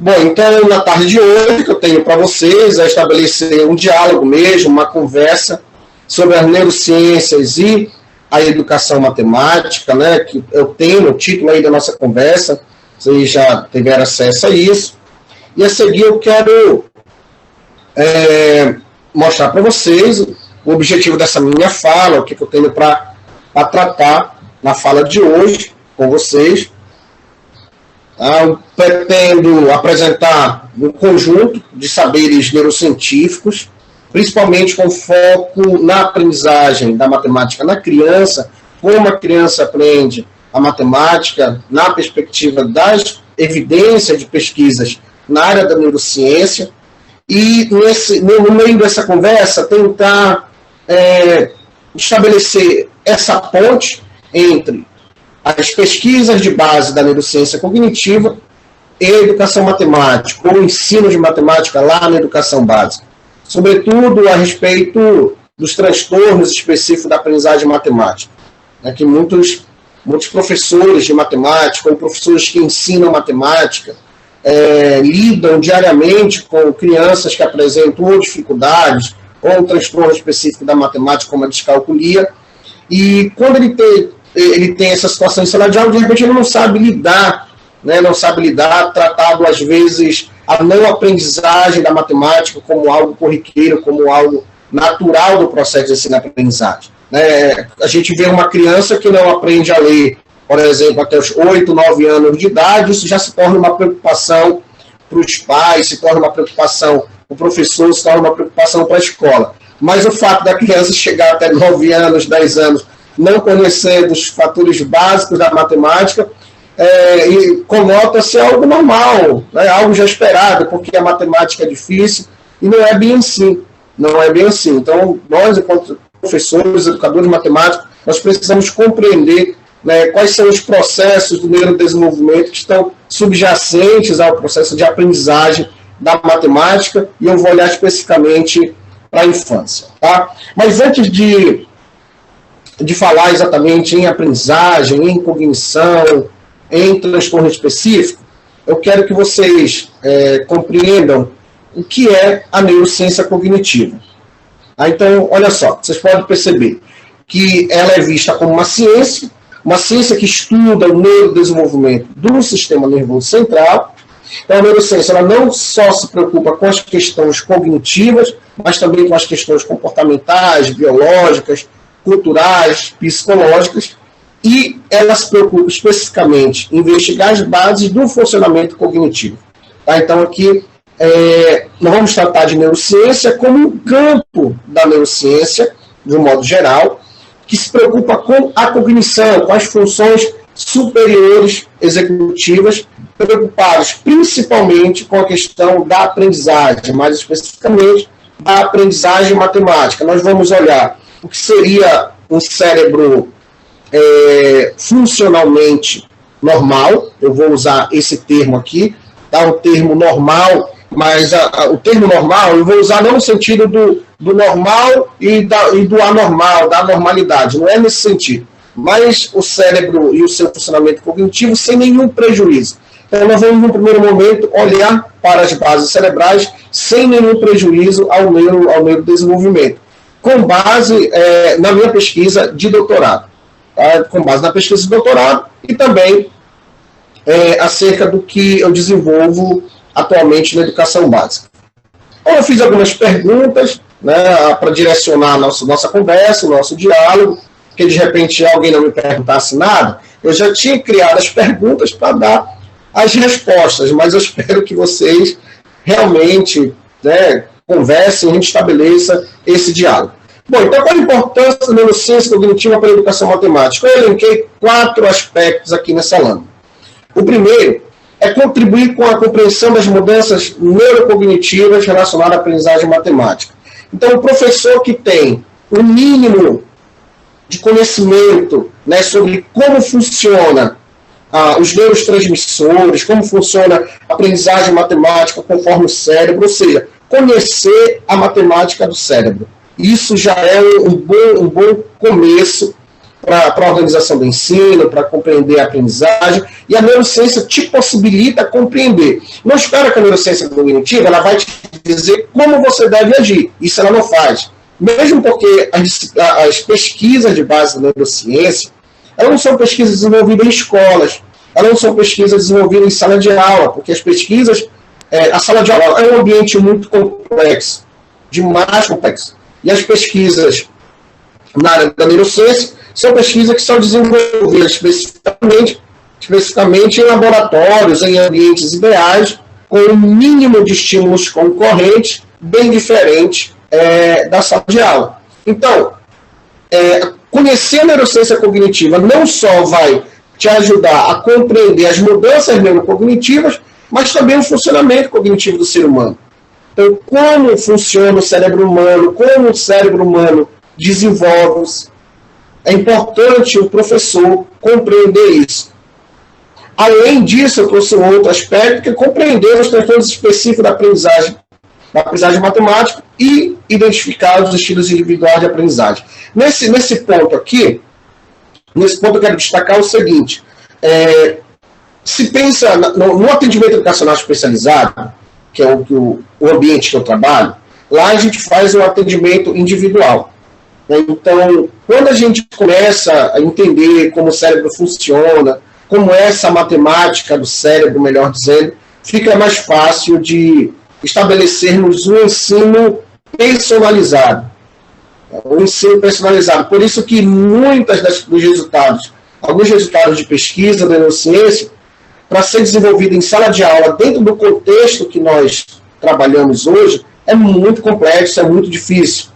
Bom, então, na tarde de hoje, que eu tenho para vocês é estabelecer um diálogo mesmo, uma conversa sobre as neurociências e a educação matemática, né, que eu tenho o título aí da nossa conversa, vocês já tiveram acesso a isso. E a seguir eu quero mostrar para vocês o objetivo dessa minha fala, o que eu tenho para tratar na fala de hoje com vocês. Eu pretendo apresentar um conjunto de saberes neurocientíficos, principalmente com foco na aprendizagem da matemática na criança, como a criança aprende a matemática na perspectiva das evidências de pesquisas na área da neurociência, e no meio dessa conversa tentar estabelecer essa ponte entre as pesquisas de base da neurociência cognitiva e a educação matemática, ou o ensino de matemática lá na educação básica. Sobretudo a respeito dos transtornos específicos da aprendizagem matemática. Que muitos professores de matemática, ou professores que ensinam matemática, lidam diariamente com crianças que apresentam ou dificuldades, ou um transtorno específico da matemática, como a descalculia, e quando ele tem essa situação em sala de aula, de repente ele não sabe lidar, tratado às vezes a não aprendizagem da matemática como algo corriqueiro, como algo natural do processo de ensino-aprendizagem. A gente vê uma criança que não aprende a ler, por exemplo, até os 8, 9 anos de idade, isso já se torna uma preocupação para os pais, se torna uma preocupação para o professor, se torna uma preocupação para a escola. Mas o fato da criança chegar até 9 anos, 10 anos, não conhecendo os fatores básicos da matemática, e conota-se algo normal, algo já esperado, porque a matemática é difícil, e não é bem assim. Então, nós, enquanto professores, educadores de matemática, nós precisamos compreender quais são os processos do neurodesenvolvimento que estão subjacentes ao processo de aprendizagem da matemática, e eu vou olhar especificamente para a infância. Tá? Mas antes de falar exatamente em aprendizagem, em cognição, em transtorno específico, eu quero que vocês compreendam o que é a neurociência cognitiva. Então, olha só, vocês podem perceber que ela é vista como uma ciência que estuda o neurodesenvolvimento do sistema nervoso central. Então, a neurociência ela não só se preocupa com as questões cognitivas, mas também com as questões comportamentais, biológicas, culturais, psicológicas, e ela se preocupa especificamente em investigar as bases do funcionamento cognitivo. Tá? Então, aqui, nós vamos tratar de neurociência como um campo da neurociência, de um modo geral, que se preocupa com a cognição, com as funções superiores executivas, preocupados principalmente com a questão da aprendizagem, mais especificamente da aprendizagem matemática. Nós vamos olhar o que seria um cérebro funcionalmente normal, eu vou usar esse termo aqui, tá? Um termo normal, mas o termo normal eu vou usar não no sentido do normal e do anormal, da anormalidade, não é nesse sentido, mas o cérebro e o seu funcionamento cognitivo sem nenhum prejuízo. Então nós vamos, no primeiro momento, olhar para as bases cerebrais sem nenhum prejuízo ao neurodesenvolvimento, com base na minha pesquisa de doutorado. Tá? Com base na pesquisa de doutorado e também acerca do que eu desenvolvo atualmente na educação básica. Então, eu fiz algumas perguntas para direcionar a nossa conversa, o nosso diálogo, porque de repente alguém não me perguntasse nada, eu já tinha criado as perguntas para dar as respostas, mas eu espero que vocês realmente conversem, a gente estabeleça esse diálogo. Bom, então qual a importância da neurociência cognitiva para a educação matemática? Eu elenquei 4 aspectos aqui nessa lâmina. O primeiro é contribuir com a compreensão das mudanças neurocognitivas relacionadas à aprendizagem matemática. Então, o professor que tem o mínimo de conhecimento sobre como funciona os neurotransmissores, como funciona a aprendizagem matemática conforme o cérebro, ou seja, conhecer a matemática do cérebro. Isso já é um bom começo para a organização do ensino, para compreender a aprendizagem, e a neurociência te possibilita compreender. Não espera que a neurociência cognitiva ela vai te dizer como você deve agir, isso ela não faz. Mesmo porque as pesquisas de base da neurociência, elas não são pesquisas desenvolvidas em escolas, elas não são pesquisas desenvolvidas em sala de aula, porque as pesquisas, a sala de aula é um ambiente muito complexo, demais complexo, e as pesquisas na área da neurociência são pesquisas que são desenvolvidas especificamente em laboratórios, em ambientes ideais, com um mínimo de estímulos concorrentes, bem diferente da sala de aula. Então, conhecer a neurociência cognitiva não só vai te ajudar a compreender as mudanças neurocognitivas, mas também o funcionamento cognitivo do ser humano. Então, como funciona o cérebro humano, como o cérebro humano desenvolve-se. É importante o professor compreender isso. Além disso, eu trouxe um outro aspecto, que é compreender os transtornos específicos da aprendizagem matemática e identificar os estilos individuais de aprendizagem. Nesse ponto aqui, eu quero destacar o seguinte, se pensa no atendimento educacional especializado, que é o ambiente que eu trabalho, lá a gente faz um atendimento individual. Então, quando a gente começa a entender como o cérebro funciona, como é essa matemática do cérebro, melhor dizendo, fica mais fácil de estabelecermos um ensino personalizado. Por isso que alguns resultados de pesquisa da neurociência, para ser desenvolvido em sala de aula, dentro do contexto que nós trabalhamos hoje, é muito complexo, é muito difícil.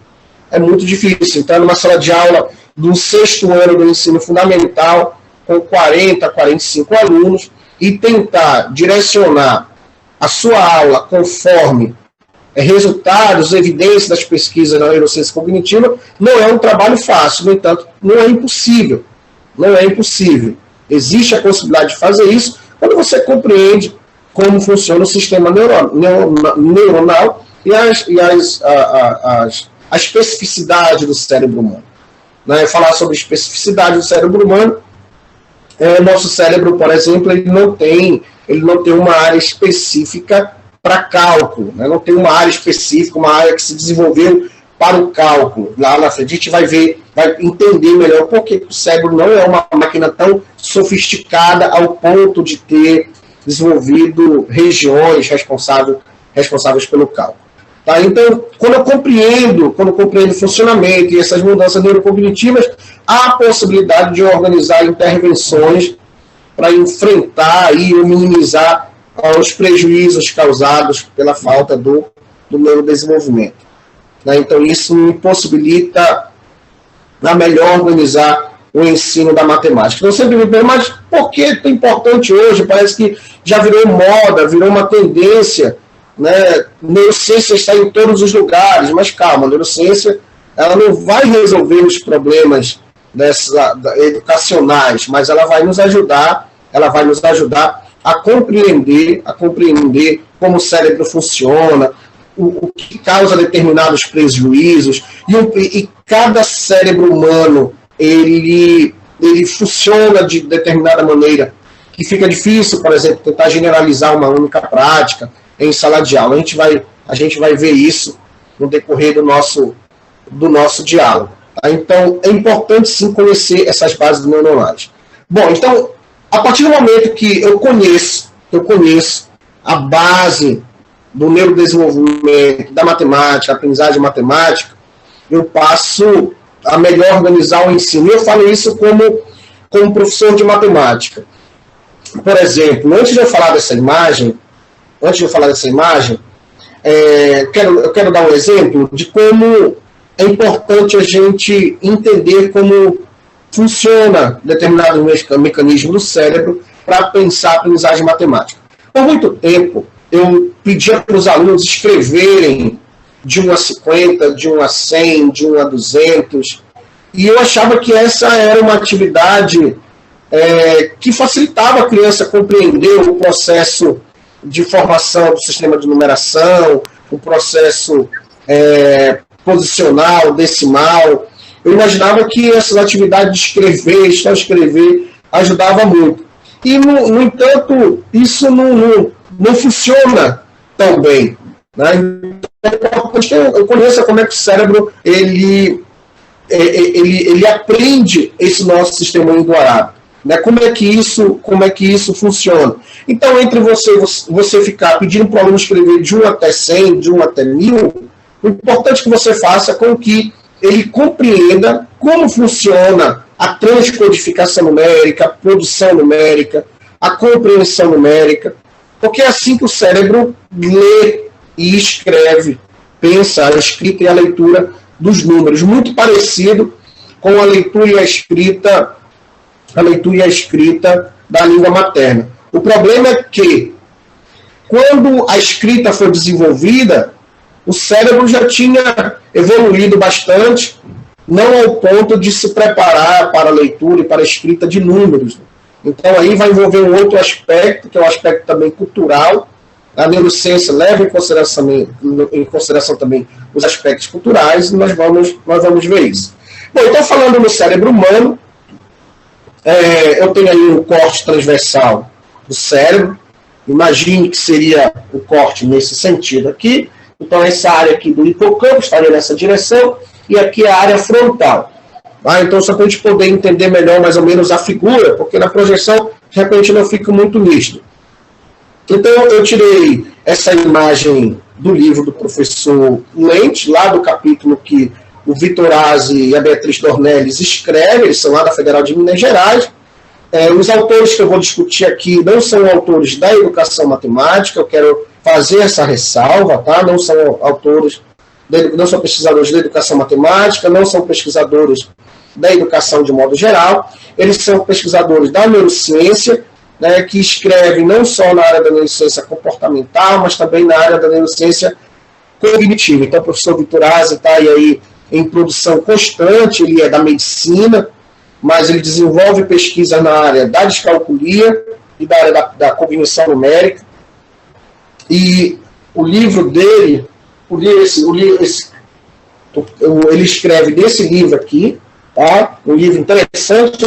É muito difícil entrar numa sala de aula do 6º ano do ensino fundamental, com 40, 45 alunos, e tentar direcionar a sua aula conforme resultados, evidências das pesquisas da neurociência cognitiva, não é um trabalho fácil. No entanto, não é impossível. Não é impossível. Existe a possibilidade de fazer isso quando você compreende como funciona o sistema neuronal e a especificidade do cérebro humano. Falar sobre especificidade do cérebro humano, nosso cérebro, por exemplo, ele não tem uma área específica para cálculo, não tem uma área específica, uma área que se desenvolveu para o cálculo. Lá na frente a gente vai entender melhor por que o cérebro não é uma máquina tão sofisticada ao ponto de ter desenvolvido regiões responsáveis pelo cálculo. Tá? Então, quando eu compreendo o funcionamento e essas mudanças neurocognitivas, há a possibilidade de organizar intervenções para enfrentar ou minimizar os prejuízos causados pela falta do neurodesenvolvimento. Então, isso me possibilita melhor organizar o ensino da matemática. Então, eu sempre me pergunto, mas por que é tão importante hoje? Parece que já virou moda, virou uma tendência. Neurociência está em todos os lugares, mas calma, a neurociência ela não vai resolver os problemas educacionais, mas ela vai nos ajudar a compreender como o cérebro funciona, o que causa determinados prejuízos, e cada cérebro humano ele funciona de determinada maneira, que fica difícil, por exemplo, tentar generalizar uma única prática em sala de aula. A gente vai ver isso no decorrer do nosso diálogo. Tá? Então, é importante sim conhecer essas bases neuronais. Bom, então, a partir do momento que eu conheço a base do neurodesenvolvimento, da matemática, a aprendizagem matemática, eu passo a melhor organizar o ensino. Eu falo isso como professor de matemática. Por exemplo, antes de eu falar dessa imagem, eu quero dar um exemplo de como é importante a gente entender como funciona determinado mecanismo do cérebro para pensar a aprendizagem matemática. Por muito tempo, eu pedia para os alunos escreverem de 1 a 50, de 1 a 100, de 1 a 200, e eu achava que essa era uma atividade que facilitava a criança compreender o processo de formação do sistema de numeração, o processo posicional, decimal. eu imaginava que essas atividades de escrever, só escrever, ajudava muito. E, no entanto, isso não funciona tão bem. Né? Então, eu conheço como é que o cérebro ele aprende esse nosso sistema indo-arábico. Né? Como é que isso funciona? Então, entre você ficar pedindo para o aluno escrever de 1 até 100, de 1 até 1000, o importante que você faça é com que ele compreenda como funciona a transcodificação numérica, a produção numérica, a compreensão numérica, porque é assim que o cérebro lê e escreve, pensa a escrita e a leitura dos números, muito parecido com a leitura e a escrita da língua materna. O problema é que, quando a escrita foi desenvolvida, o cérebro já tinha evoluído bastante, não ao ponto de se preparar para a leitura e para a escrita de números. Então, aí vai envolver um outro aspecto, que é um aspecto também cultural. A neurociência leva em consideração também os aspectos culturais, e nós vamos ver isso. Bom, então, falando no cérebro humano, eu tenho aí um corte transversal do cérebro. Imagine que seria o corte nesse sentido aqui. Então, essa área aqui do hipocampo estaria nessa direção, e aqui é a área frontal. Então, só para a gente poder entender melhor, mais ou menos, a figura, porque na projeção, de repente, não fica muito nítido. Então, eu tirei essa imagem do livro do professor Lente, lá do capítulo que o Vitor Aze e a Beatriz Dornelles escrevem, eles são lá da Federal de Minas Gerais. Os autores que eu vou discutir aqui não são autores da educação matemática, eu quero fazer essa ressalva, tá? Não são autores, não são pesquisadores da educação matemática, não são pesquisadores da educação de modo geral, eles são pesquisadores da neurociência, né, que escrevem não só na área da neurociência comportamental, mas também na área da neurociência cognitiva. Então, o professor Vitor Aze está aí em produção constante, ele é da medicina, mas ele desenvolve pesquisa na área da descalculia e da área da cognição numérica. E o livro dele, ele escreve desse livro aqui, tá? Um livro interessante,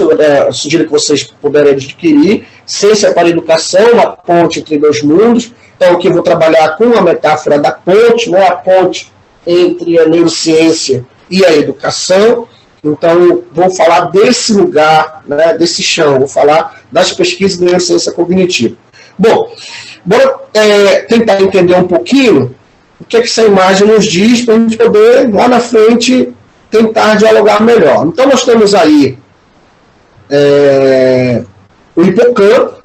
sugiro que vocês puderem adquirir, Ciência para a Educação, uma ponte entre dois mundos. Então, aqui eu vou trabalhar com a metáfora da ponte, né? A ponte entre a neurociência e a educação. Então, vou falar desse lugar, né, desse chão, vou falar das pesquisas de neurociência cognitiva. Bom, bora tentar entender um pouquinho o que essa imagem nos diz, para a gente poder, lá na frente, tentar dialogar melhor. Então, nós temos aí o hipocampo,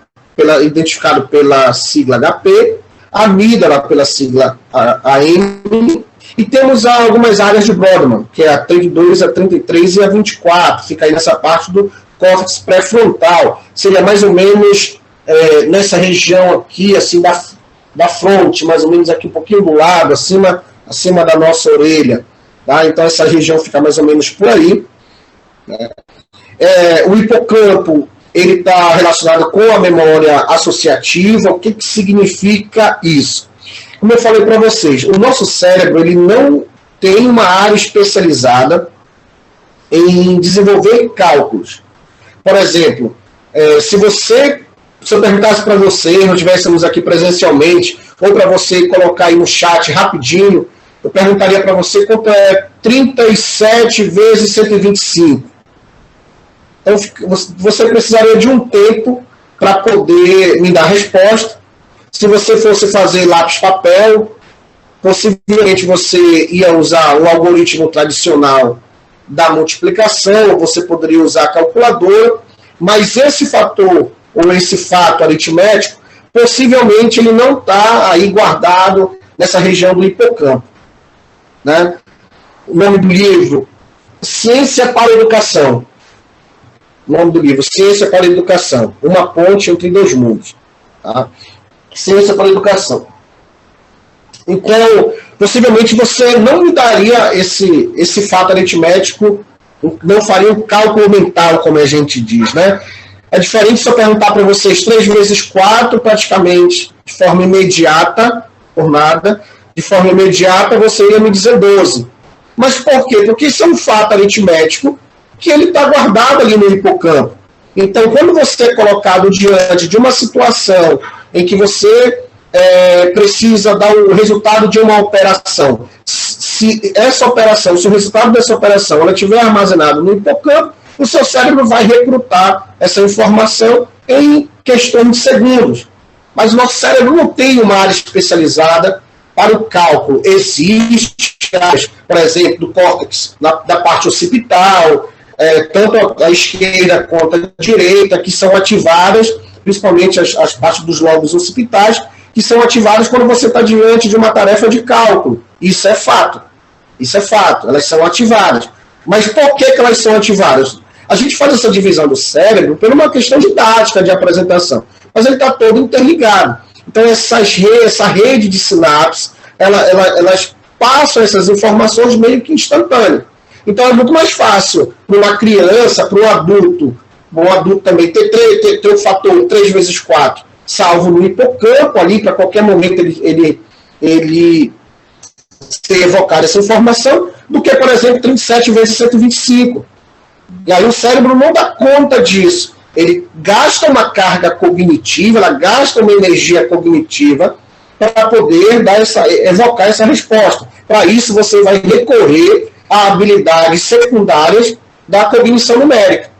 identificado pela sigla HP, a amígdala pela sigla AM, e temos algumas áreas de Brodmann, que é a 32, a 33 e a 24, fica aí nessa parte do córtex pré-frontal, seria mais ou menos nessa região aqui, assim, da fronte, mais ou menos aqui um pouquinho do lado, acima da nossa orelha. Tá? Então, essa região fica mais ou menos por aí. Né? O hipocampo, ele está relacionado com a memória associativa. O que significa isso? Como eu falei para vocês, o nosso cérebro ele não tem uma área especializada em desenvolver cálculos. Por exemplo, se eu perguntasse para você, não estivéssemos aqui presencialmente, ou para você colocar aí no chat rapidinho, eu perguntaria para você quanto é 37 vezes 125. Então, você precisaria de um tempo para poder me dar a resposta. Se você fosse fazer lápis-papel, possivelmente você ia usar o algoritmo tradicional da multiplicação, você poderia usar a calculadora, mas esse fator, ou esse fato aritmético, possivelmente ele não está aí guardado nessa região do hipocampo. Né? O nome do livro, Ciência para a Educação. O nome do livro, Ciência para a Educação. Uma ponte entre dois mundos. Tá? Ciência para a Educação. Então, possivelmente você não me daria esse fato aritmético, não faria um cálculo mental, como a gente diz, né? É diferente se eu perguntar para vocês 3 vezes 4, praticamente, de forma imediata, por nada, de forma imediata você ia me dizer 12. Mas por quê? Porque isso é um fato aritmético que ele está guardado ali no hipocampo. Então, quando você é colocado diante de uma situação em que você precisa dar o resultado de uma operação, se o resultado dessa operação ela estiver armazenado no hipocampo, o seu cérebro vai recrutar essa informação em questão de segundos. Mas o nosso cérebro não tem uma área especializada para o cálculo. Existe, por exemplo, do córtex, da parte occipital, tanto a esquerda quanto a direita, que são ativadas, principalmente as partes dos lobos occipitais, que são ativadas quando você está diante de uma tarefa de cálculo. Isso é fato. Isso é fato. Elas são ativadas. Mas por que elas são ativadas? A gente faz essa divisão do cérebro por uma questão didática de apresentação. Mas ele está todo interligado. Então, essa rede de sinapses, elas passam essas informações meio que instantâneas. Então, é muito mais fácil para uma criança, para um adulto também, ter o fator 3 vezes 4, salvo no hipocampo, ali, para qualquer momento ele ser evocado essa informação, do que, por exemplo, 37 vezes 125. E aí o cérebro não dá conta disso. Ele gasta uma carga cognitiva, ela gasta uma energia cognitiva para poder evocar essa resposta. Para isso, você vai recorrer a habilidades secundárias da cognição numérica,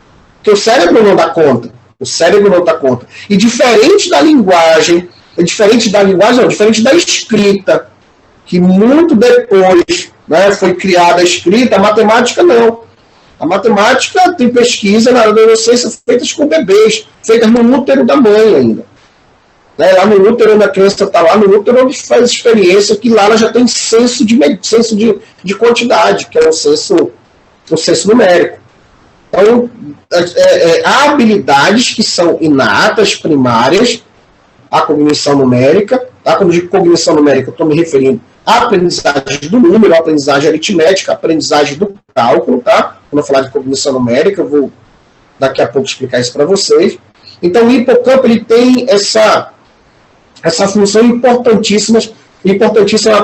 que o cérebro não dá conta. O cérebro não dá conta. E diferente da escrita, que muito depois, né, foi criada a escrita, a matemática não. A matemática tem pesquisa na adolescência feitas com bebês, feitas no útero da mãe ainda. Né, lá no útero, onde a criança está lá no útero, onde faz experiência, que lá ela já tem senso de quantidade, que é o senso numérico. Então, há habilidades que são inatas, primárias, à cognição numérica. Tá? Quando eu digo cognição numérica, eu estou me referindo à aprendizagem do número, à aprendizagem aritmética, à aprendizagem do cálculo. Tá? Quando eu falar de cognição numérica, eu vou daqui a pouco explicar isso para vocês. Então, o hipocampo ele tem essa função importantíssima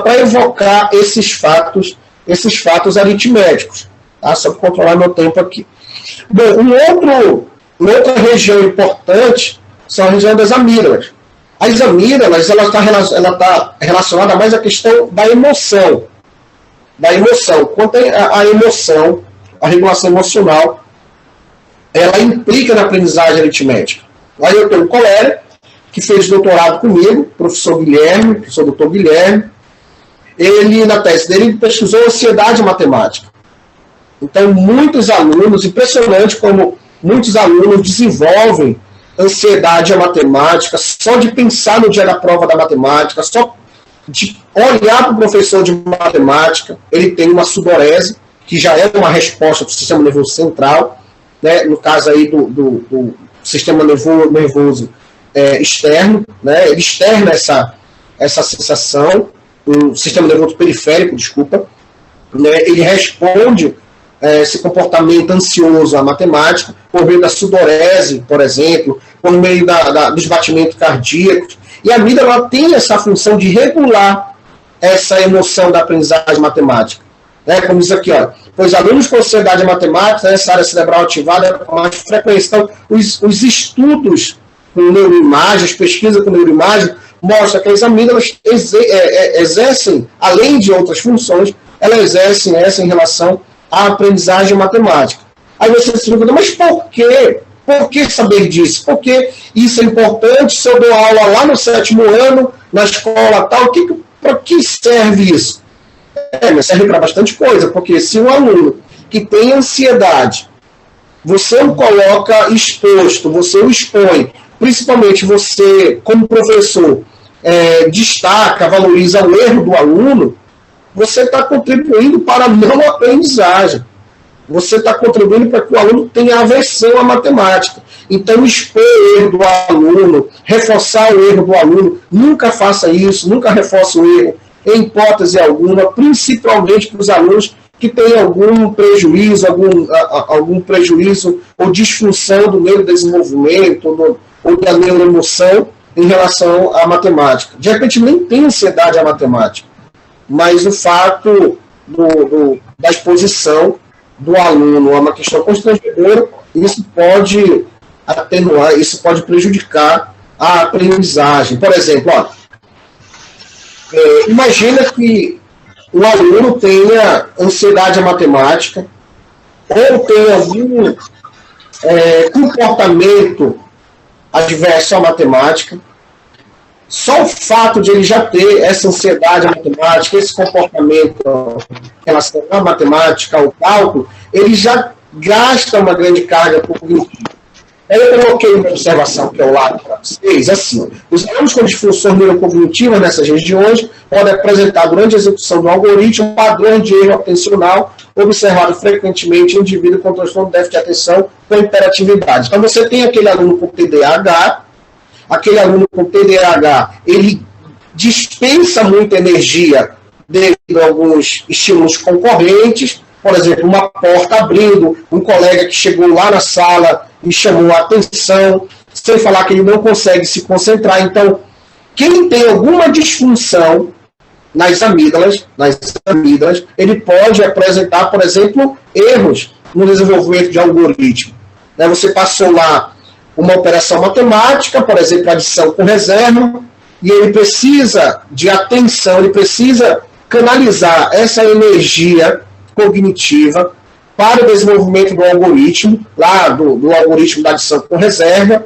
para evocar esses fatos aritméticos. Tá? Só para controlar meu tempo aqui. Bom, uma outra região importante são a região das amígdalas. As amígdalas ela está relacionada mais à questão da emoção. Quanto à emoção, a regulação emocional, ela implica na aprendizagem aritmética. Aí eu tenho um colega que fez doutorado comigo, professor Dr. Guilherme. Ele, na tese dele, pesquisou ansiedade matemática. Então, muitos alunos, impressionante como muitos alunos desenvolvem ansiedade à matemática, só de pensar no dia da prova da matemática, só de olhar para o professor de matemática, ele tem uma sudorese, que já é uma resposta do sistema nervoso central, né, no caso aí do sistema nervoso externo, né, ele externa essa sensação, o sistema nervoso periférico, né, ele responde esse comportamento ansioso à matemática, por meio da sudorese, por exemplo, por meio dos batimentos cardíacos. E a amígdala tem essa função de regular essa emoção da aprendizagem matemática. Né? Como diz aqui, pois alunos com ansiedade matemática, essa área cerebral ativada com mais frequência. Então, os estudos com neuroimagem, as pesquisas com neuroimagem, mostram que as amígdalas exercem, além de outras funções, elas exercem essa em relação à aprendizagem matemática. Aí você se pergunta, mas por quê? Por que saber disso? Porque isso é importante, se eu dou aula lá no 7º ano, na escola tal, para que serve isso? Mas serve para bastante coisa, porque se um aluno que tem ansiedade, você o coloca exposto, você o expõe, principalmente você, como professor, destaca, valoriza o erro do aluno, você está contribuindo para a não aprendizagem. Você está contribuindo para que o aluno tenha aversão à matemática. Então, expor o erro do aluno, reforçar o erro do aluno, nunca faça isso, nunca reforce o erro, em hipótese alguma, principalmente para os alunos que têm algum prejuízo, ou disfunção do neurodesenvolvimento ou da neuroemoção em relação à matemática. De repente, nem tem ansiedade à matemática, mas o fato da exposição do aluno a uma questão constrangedora, isso pode atenuar, isso pode prejudicar a aprendizagem. Por exemplo, imagina que o aluno tenha ansiedade à matemática ou tenha algum comportamento adverso à matemática. Só o fato de ele já ter essa ansiedade à matemática, esse comportamento em relação à matemática, ao cálculo, ele já gasta uma grande carga cognitiva. Eu coloquei uma observação que eu lado para vocês, assim, os alunos com disfunções neurocognitivas nessas regiões podem apresentar durante a execução do algoritmo padrões de erro atencional observado frequentemente em indivíduo com transtorno de déficit de atenção com hiperatividade. Então você tem aquele aluno com TDAH, ele dispensa muita energia devido a alguns estímulos concorrentes, por exemplo, uma porta abrindo, um colega que chegou lá na sala e chamou a atenção, sem falar que ele não consegue se concentrar. Então, quem tem alguma disfunção nas amígdalas, ele pode apresentar, por exemplo, erros no desenvolvimento de algoritmo. Você passou lá uma operação matemática, por exemplo, adição com reserva, e ele precisa de atenção, ele precisa canalizar essa energia cognitiva para o desenvolvimento do algoritmo, lá do algoritmo da adição com reserva,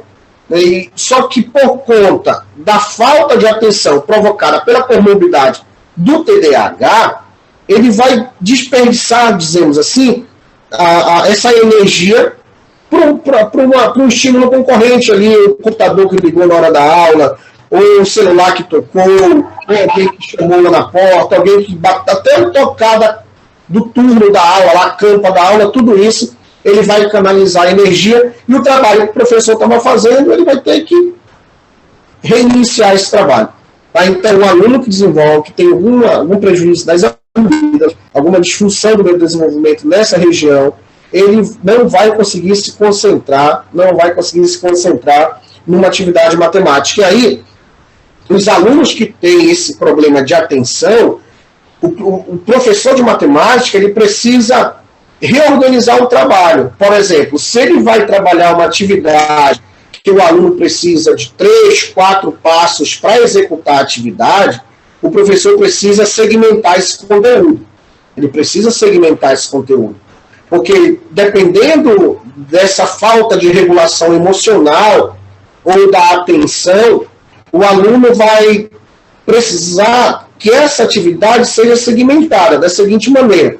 só que por conta da falta de atenção provocada pela comorbidade do TDAH, ele vai desperdiçar, dizemos assim, essa energia para um estímulo concorrente ali, o computador que ligou na hora da aula, ou o celular que tocou, ou alguém que chamou lá na porta, alguém que bateu, até a tocada do turno da aula, a campa da aula, tudo isso, ele vai canalizar a energia, e o trabalho que o professor estava fazendo, ele vai ter que reiniciar esse trabalho. Então, o aluno que desenvolve, que tem algum prejuízo das amígdalas, alguma disfunção do meu desenvolvimento nessa região, ele não vai conseguir se concentrar, numa atividade matemática. E aí, os alunos que têm esse problema de atenção, o professor de matemática, ele precisa reorganizar o trabalho. Por exemplo, se ele vai trabalhar uma atividade que o aluno precisa de 3, 4 passos para executar a atividade, o professor precisa segmentar esse conteúdo. Porque, dependendo dessa falta de regulação emocional ou da atenção, o aluno vai precisar que essa atividade seja segmentada da seguinte maneira.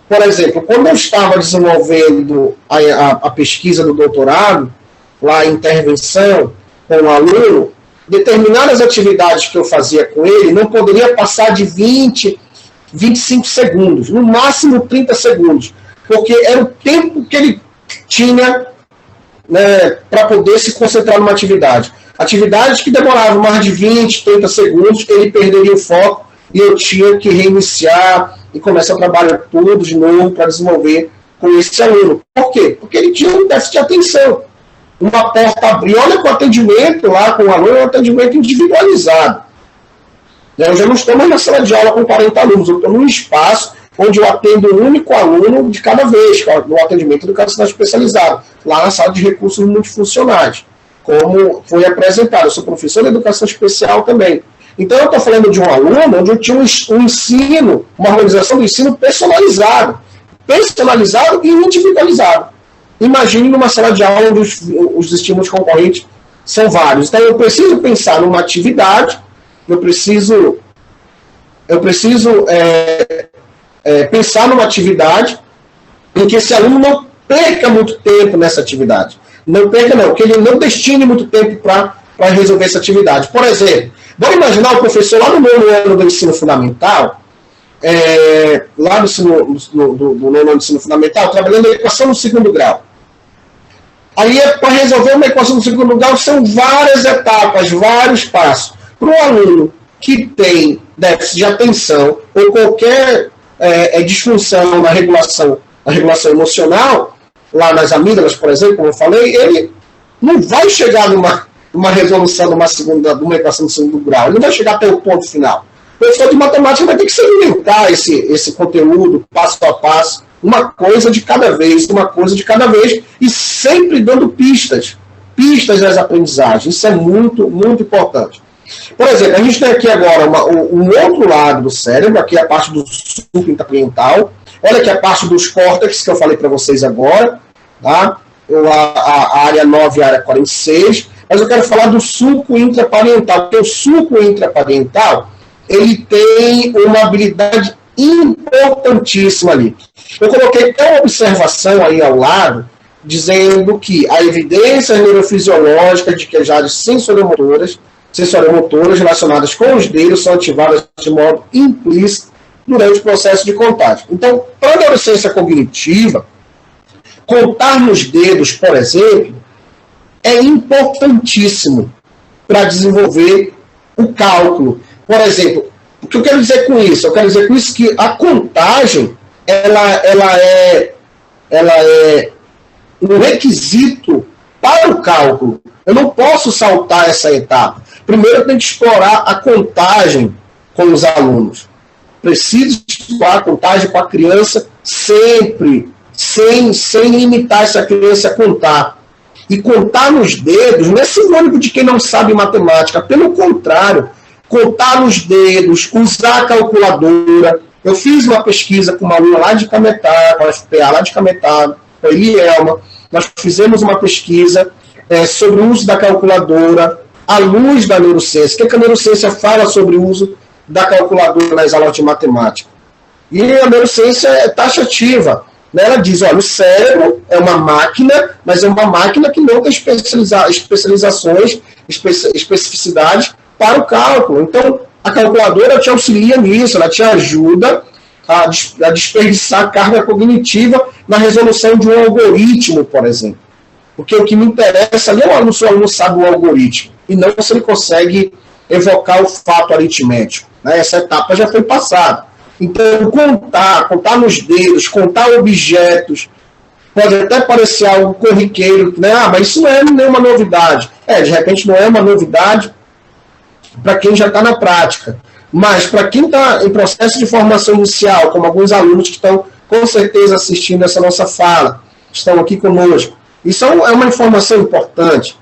Por exemplo, quando eu estava desenvolvendo a pesquisa do doutorado, lá a intervenção com o aluno, determinadas atividades que eu fazia com ele não poderia passar de 20, 25 segundos, no máximo 30 segundos, porque era o tempo que ele tinha, né, para poder se concentrar numa atividade. Atividades que demoravam mais de 20, 30 segundos, ele perderia o foco e eu tinha que reiniciar e começar o trabalho tudo de novo para desenvolver com esse aluno. Por quê? Porque ele tinha um déficit de atenção. Uma porta abriu. Olha que o atendimento lá com o aluno é um atendimento individualizado. Eu já não estou mais na sala de aula com 40 alunos, eu estou num espaço onde eu atendo um único aluno de cada vez, no atendimento educacional especializado, lá na sala de recursos multifuncionais, como foi apresentado. Eu sou professor de educação especial também. Então, eu estou falando de um aluno onde eu tinha um ensino, uma organização do ensino personalizado e individualizado. Imagine numa sala de aula onde os estímulos concorrentes são vários. Então, eu preciso pensar numa atividade, eu preciso pensar numa atividade em que esse aluno não perca muito tempo nessa atividade. Que ele não destine muito tempo para resolver essa atividade. Por exemplo, vamos imaginar o professor lá no nono ano do ensino fundamental, lá no nono ano do ensino fundamental, trabalhando a equação no segundo grau. Aí, para resolver uma equação no segundo grau, são várias etapas, vários passos. Para um aluno que tem déficit de atenção ou qualquer disfunção na regulação emocional, lá nas amígdalas, por exemplo, como eu falei, ele não vai chegar numa resolução de uma equação de segundo grau, ele não vai chegar até o ponto final. O professor de matemática vai ter que sedimentar esse conteúdo, passo a passo, uma coisa de cada vez, e sempre dando pistas das aprendizagens. Isso é muito, muito importante. Por exemplo, a gente tem aqui agora um outro lado do cérebro, aqui a parte do sulco intraparietal. Olha aqui a parte dos córtex que eu falei para vocês agora, tá? A área 9 e a área 46. Mas eu quero falar do sulco intraparietal, porque o sulco intraparietal, ele tem uma habilidade importantíssima ali. Eu coloquei até uma observação aí ao lado, dizendo que a evidência neurofisiológica de que as áreas sensoriomotoras relacionadas com os dedos são ativadas de modo implícito durante o processo de contagem. Então, para a neurociência cognitiva, contar nos dedos, por exemplo, é importantíssimo para desenvolver o cálculo. Por exemplo, o que eu quero dizer com isso? Eu quero dizer com isso que a contagem ela é um requisito para o cálculo. Eu não posso saltar essa etapa. Primeiro eu tenho que explorar a contagem com os alunos. Preciso explorar a contagem com a criança sempre, sem limitar essa criança a contar. E contar nos dedos não é sinônimo de quem não sabe matemática. Pelo contrário, contar nos dedos, usar a calculadora. Eu fiz uma pesquisa com uma aluna lá de Cametá, com a FPA lá de Cametá, com a Elielma. Nós fizemos uma pesquisa sobre o uso da calculadora à luz da neurociência. O que a neurociência fala sobre o uso da calculadora nas aulas de matemática? E a neurociência é taxativa. Ela diz, olha, o cérebro é uma máquina, mas é uma máquina que não tem especializações, especificidades para o cálculo. Então, a calculadora te auxilia nisso, ela te ajuda a desperdiçar carga cognitiva na resolução de um algoritmo, por exemplo. Porque o que me interessa ali é se o aluno sabe o algoritmo, e não se ele consegue evocar o fato aritmético. Essa etapa já foi passada. Então, contar nos dedos, contar objetos, pode até parecer algo corriqueiro, né? Mas isso não é nenhuma novidade. De repente não é uma novidade para quem já está na prática. Mas para quem está em processo de formação inicial, como alguns alunos que estão com certeza assistindo essa nossa fala, estão aqui conosco, isso é uma informação importante.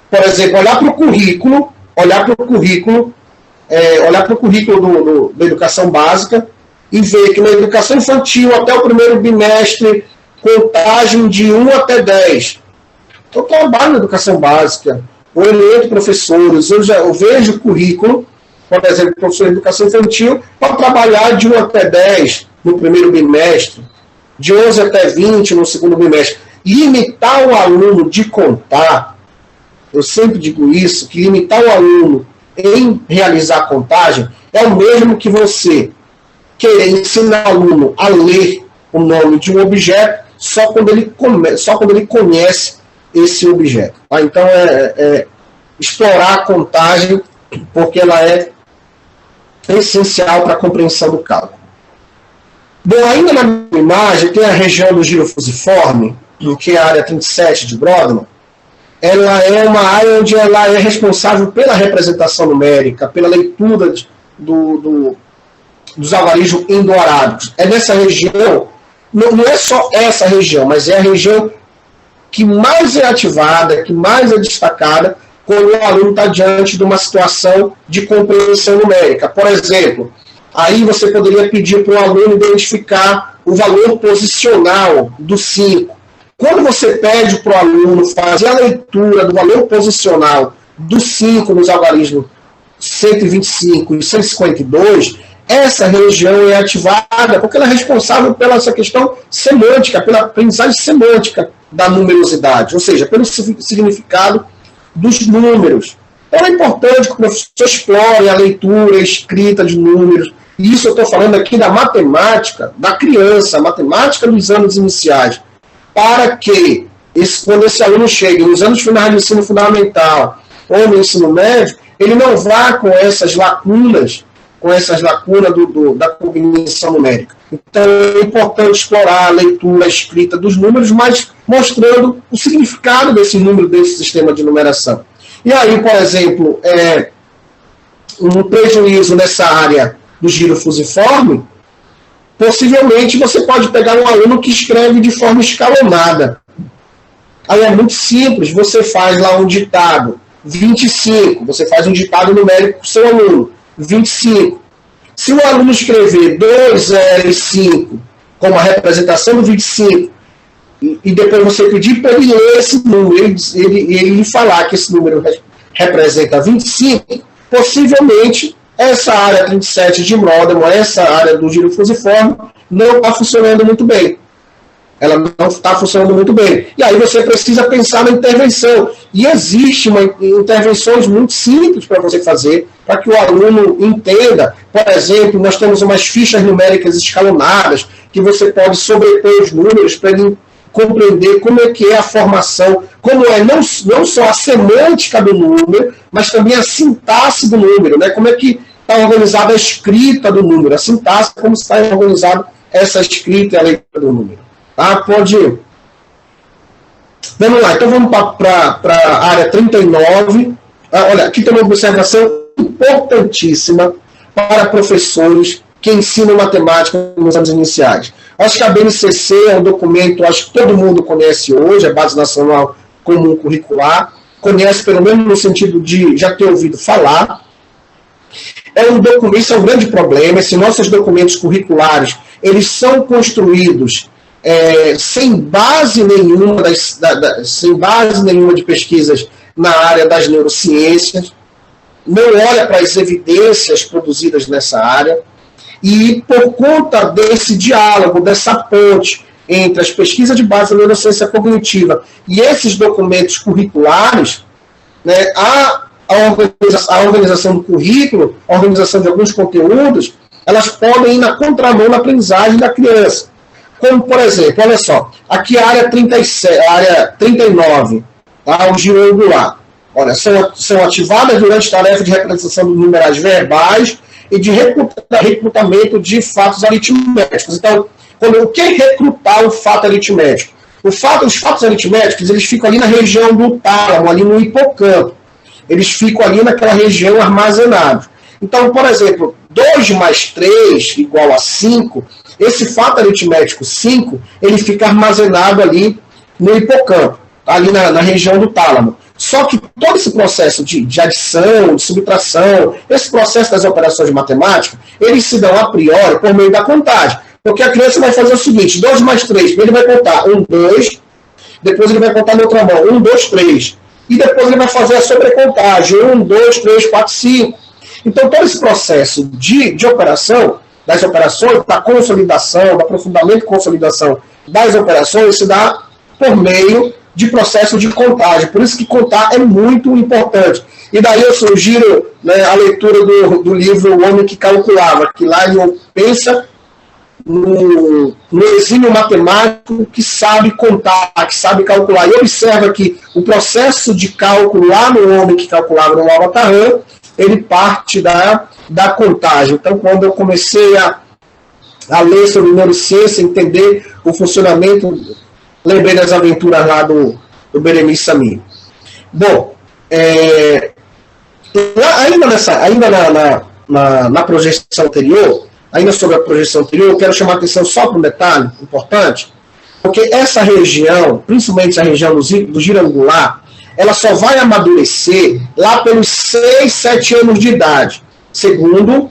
Por exemplo, olhar para o currículo da educação básica, e ver que na educação infantil, até o primeiro bimestre, contagem de 1 até 10. Então, eu trabalho na educação básica, eu oriento professores, eu vejo o currículo, por exemplo, professor de educação infantil, para trabalhar de 1 até 10 no primeiro bimestre, de 11 até 20 no segundo bimestre. Limitar o aluno de contar, eu sempre digo isso, que limitar o aluno em realizar a contagem é o mesmo que você querer ensinar o aluno a ler o nome de um objeto só quando ele conhece esse objeto. Então, explorar a contagem, porque ela é essencial para a compreensão do cálculo. Bom, ainda na imagem, tem a região do giro fusiforme, que é a área 37 de Brodmann. Ela é uma área onde ela é responsável pela representação numérica, pela leitura dos algarismos endoarábicos. É nessa região, não é só essa região, mas é a região que mais é ativada, que mais é destacada quando o aluno está diante de uma situação de compreensão numérica. Por exemplo, aí você poderia pedir para o aluno identificar o valor posicional do 5. Quando você pede para o aluno fazer a leitura do valor posicional do 5 nos algarismos 125 e 152, essa região é ativada porque ela é responsável pela essa questão semântica, pela aprendizagem semântica da numerosidade, ou seja, pelo significado dos números. Então é importante que o professor explore a leitura, a escrita de números. E isso eu estou falando aqui da matemática da criança, a matemática dos anos iniciais, para que, quando esse aluno chegue nos anos finais do ensino fundamental ou no ensino médio, ele não vá com essas lacunas da cognição numérica. Então é importante explorar a leitura, a escrita dos números, mas mostrando o significado desse número, desse sistema de numeração. E aí, por exemplo, um prejuízo nessa área do giro fusiforme, possivelmente você pode pegar um aluno que escreve de forma escalonada. Aí é muito simples, você faz lá um ditado, 25, você faz um ditado numérico para o seu aluno, 25. Se o aluno escrever 2L5 como a representação do 25, e depois você pedir para ele ler esse número, ele falar que esse número representa 25, possivelmente essa área 37 de Brodmann, essa área do giro fusiforme, não está funcionando muito bem. Ela não está funcionando muito bem. E aí você precisa pensar na intervenção. E existem intervenções muito simples para você fazer, para que o aluno entenda. Por exemplo, nós temos umas fichas numéricas escalonadas, que você pode sobrepor os números para ele compreender como é que é a formação, como é não só a semântica do número, mas também a sintaxe do número, né? Como é que está organizada a escrita do número, a sintaxe, como está organizada essa escrita e a leitura do número. Tá? Pode ir. Vamos lá, então vamos para a área 39. Olha, aqui tem uma observação importantíssima para professores que ensinam matemática nos anos iniciais. Acho que a BNCC é um documento, acho que todo mundo conhece hoje, a Base Nacional Comum Curricular, conhece pelo menos no sentido de já ter ouvido falar. É um documento, isso é um grande problema, esses nossos documentos curriculares, eles são construídos sem base nenhuma de pesquisas na área das neurociências, não olha para as evidências produzidas nessa área, e por conta desse diálogo, dessa ponte entre as pesquisas de base da neurociência cognitiva e esses documentos curriculares, né, a organização do currículo, a organização de alguns conteúdos, elas podem ir na contramão na aprendizagem da criança. Como, por exemplo, olha só, aqui a área 37, a área 39, tá, o giro angular. Olha, são ativadas durante tarefa de representação dos numerais verbais e de recrutamento de fatos aritméticos. Então, o que é recrutar um fato aritmético? Os fatos aritméticos, eles ficam ali na região do tálamo, ali no hipocampo. Eles ficam ali naquela região armazenados. Então, por exemplo, 2 mais 3 igual a 5, esse fato aritmético 5, ele fica armazenado ali no hipocampo, ali na região do tálamo. Só que todo esse processo de adição, de subtração, esse processo das operações de matemática, eles se dão a priori por meio da contagem. Porque a criança vai fazer o seguinte, 2 mais 3, ele vai contar 1, 2, depois ele vai contar na outra mão, 1, 2, 3. E depois ele vai fazer a sobrecontagem, 1, 2, 3, 4, 5. Então todo esse processo de operação, das operações, da consolidação, do aprofundamento e consolidação das operações, se dá por meio de processo de contagem. Por isso que contar é muito importante. E daí eu sugiro, né, a leitura do livro O Homem que Calculava, que lá ele pensa no exímio matemático que sabe contar, que sabe calcular. E observa que o processo de cálculo lá no Homem que Calculava, no Albatarran, ele parte da contagem. Então, quando eu comecei a ler sobre neurociência, entender o funcionamento, lembrei das aventuras lá do Beremiz Samir. Bom, ainda na projeção anterior, ainda sobre a projeção anterior, eu quero chamar a atenção só para um detalhe importante, porque essa região, principalmente a região do giro angular, ela só vai amadurecer lá pelos 6, 7 anos de idade, segundo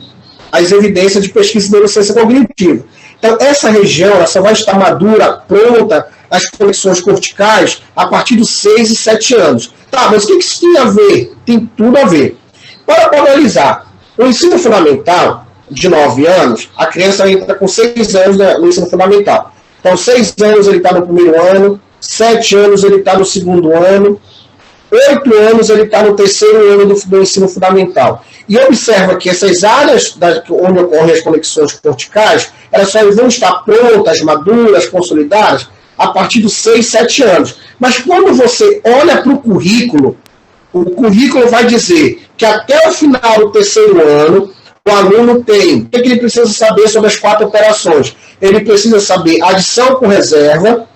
as evidências de pesquisa de neurociência cognitiva. Então, essa região ela só vai estar madura, pronta, as conexões corticais, a partir dos 6 e 7 anos. Tá, mas o que isso tem a ver? Tem tudo a ver. Para analisar, o ensino fundamental, de 9 anos, a criança entra com 6 anos no ensino fundamental. Então, 6 anos ele está no primeiro ano, 7 anos ele está no segundo ano, 8 anos ele está no terceiro ano do ensino fundamental. E observa que essas áreas onde ocorrem as conexões corticais, elas só vão estar prontas, maduras, consolidadas, a partir dos 6, 7 anos. Mas quando você olha para o currículo vai dizer que até o final do terceiro ano, o aluno tem, o que ele precisa saber sobre as 4 operações? Ele precisa saber adição com reserva,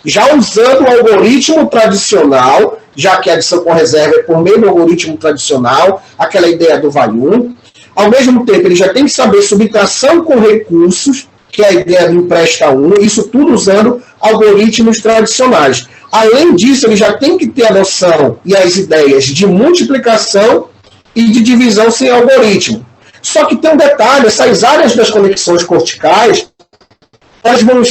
já usando o algoritmo tradicional, já que a adição com reserva é por meio do algoritmo tradicional, aquela ideia do vai 1. Ao mesmo tempo, ele já tem que saber subtração com recursos, que é a ideia do empresta 1, isso tudo usando algoritmos tradicionais. Além disso, ele já tem que ter a noção e as ideias de multiplicação e de divisão sem algoritmo. Só que tem um detalhe, essas áreas das conexões corticais, elas vão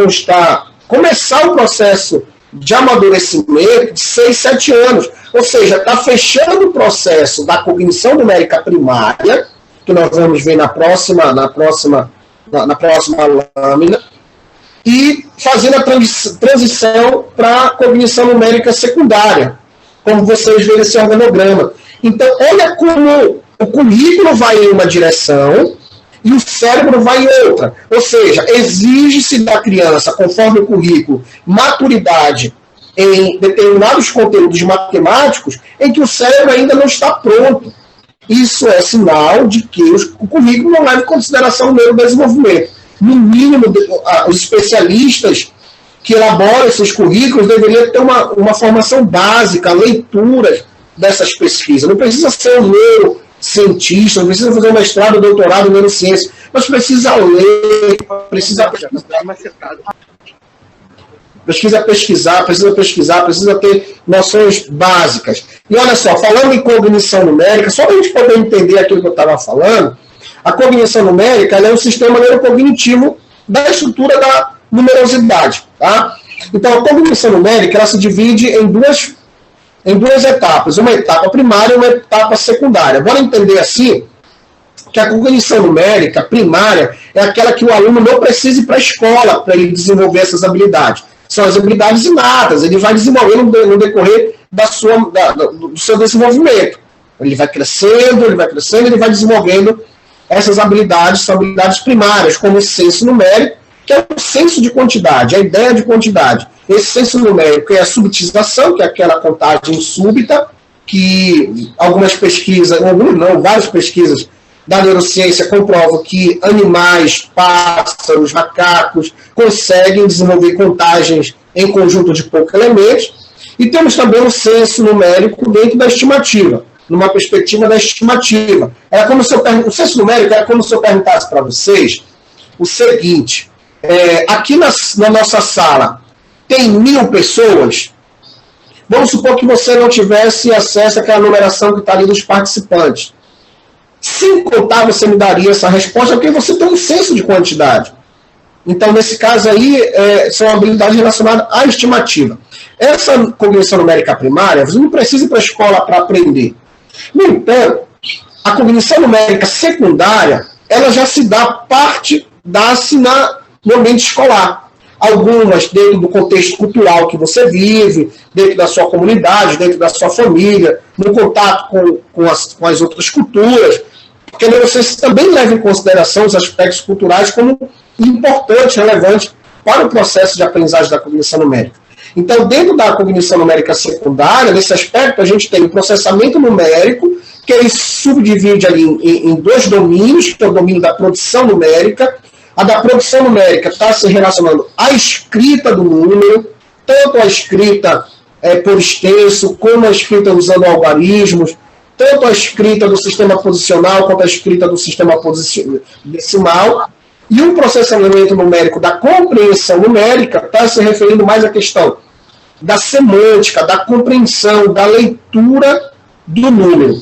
estar começar o processo de amadurecimento de 6, 7 anos. Ou seja, está fechando o processo da cognição numérica primária, que nós vamos ver na próxima lâmina, e fazendo a transição para a cognição numérica secundária, como vocês veem nesse organograma. Então, olha como o currículo vai em uma direção e o cérebro vai em outra. Ou seja, exige-se da criança, conforme o currículo, maturidade em determinados conteúdos matemáticos em que o cérebro ainda não está pronto. Isso é sinal de que o currículo não leva em consideração o neurodesenvolvimento. No mínimo, os especialistas que elaboram esses currículos deveriam ter uma formação básica, leituras dessas pesquisas. Não precisa ser um neurocientista, não precisa fazer um mestrado ou doutorado em neurociência, mas precisa ler, precisa pesquisar, precisa ter noções básicas. E olha só, falando em cognição numérica, só para a gente poder entender aquilo que eu estava falando, a cognição numérica ela é um sistema neurocognitivo da estrutura da numerosidade. Tá? Então, a cognição numérica ela se divide em duas etapas, uma etapa primária e uma etapa secundária. Bora entender assim que a cognição numérica primária é aquela que o aluno não precisa ir para a escola para ele desenvolver essas habilidades. São as habilidades inatas, ele vai desenvolvendo no decorrer do seu desenvolvimento. Ele vai crescendo, ele vai desenvolvendo essas habilidades, são habilidades primárias, como o senso numérico, que é o senso de quantidade, a ideia de quantidade. Esse senso numérico é a subtização, que é aquela contagem súbita, que várias pesquisas da neurociência comprovam que animais, pássaros, macacos, conseguem desenvolver contagens em conjunto de poucos elementos. E temos também o senso numérico dentro da estimativa, numa perspectiva da estimativa. O senso numérico era como se eu perguntasse para vocês o seguinte, aqui na nossa sala tem 1000 pessoas, vamos supor que você não tivesse acesso àquela numeração que está ali dos participantes. Sem contar, você me daria essa resposta, porque você tem um senso de quantidade. Então, nesse caso aí, são habilidades relacionadas à estimativa. Essa cognição numérica primária, você não precisa ir para a escola para aprender. No entanto, a cognição numérica secundária, ela já se dá-se no ambiente escolar. Algumas dentro do contexto cultural que você vive, dentro da sua comunidade, dentro da sua família, no contato com as outras culturas, porque a neurociência também leva em consideração os aspectos culturais como importantes, relevantes para o processo de aprendizagem da cognição numérica. Então, dentro da cognição numérica secundária, nesse aspecto, a gente tem o processamento numérico, que ele subdivide ali em 2 domínios, que é o domínio da produção numérica. A da produção numérica está se relacionando à escrita do número, tanto a escrita por extenso, como a escrita usando algarismos, tanto a escrita do sistema posicional, quanto a escrita do sistema decimal. E o processamento numérico da compreensão numérica está se referindo mais à questão da semântica, da compreensão, da leitura do número.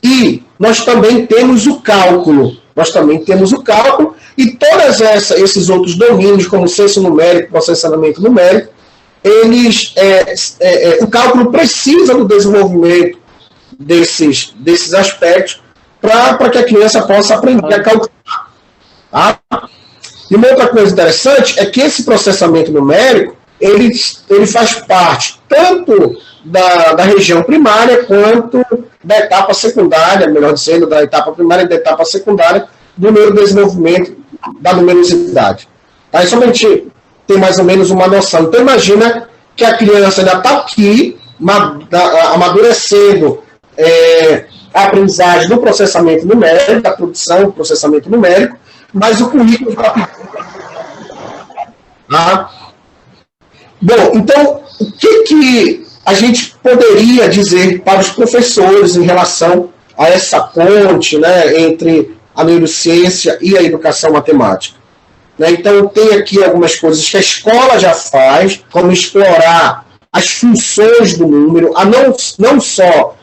E nós também temos o cálculo. E todos esses outros domínios, como senso numérico, processamento numérico, o cálculo precisa do desenvolvimento desses aspectos para que a criança possa aprender a calcular. Tá? E uma outra coisa interessante é que esse processamento numérico ele faz parte tanto da região primária quanto da etapa secundária, melhor dizendo, da etapa primária e da etapa secundária do neurodesenvolvimento da numerosidade. Tá? Isso a gente tem mais ou menos uma noção. Então imagina que a criança ainda está aqui, amadurecendo a aprendizagem do processamento numérico, da produção do processamento numérico, mas o currículo está... Tá? Bom, então, o que a gente poderia dizer para os professores em relação a essa ponte, né, entre a neurociência e a educação matemática. Né? Então, tem aqui algumas coisas que a escola já faz, como explorar as funções do número, a não só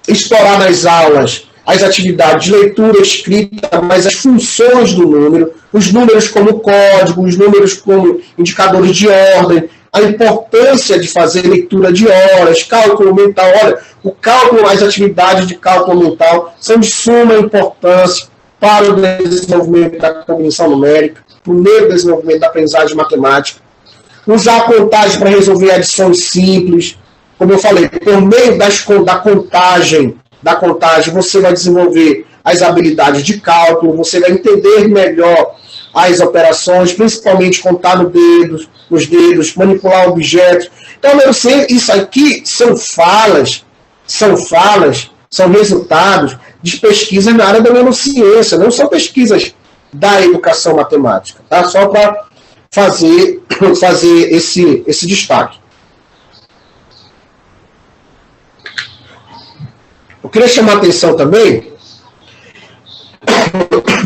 explorar nas aulas as atividades de leitura, escrita, mas as funções do número, os números como código, os números como indicadores de ordem, a importância de fazer leitura de horas, cálculo mental. Olha, o cálculo, as atividades de cálculo mental são de suma importância para o desenvolvimento da cognição numérica, para o desenvolvimento da aprendizagem matemática. Usar a contagem para resolver adições simples. Como eu falei, por meio da contagem, você vai desenvolver as habilidades de cálculo, você vai entender melhor as operações, principalmente contar nos dedos, manipular objetos. Então, isso aqui são resultados de pesquisas na área da neurociência, não são pesquisas da educação matemática, tá? Só para fazer esse destaque. Eu queria chamar a atenção também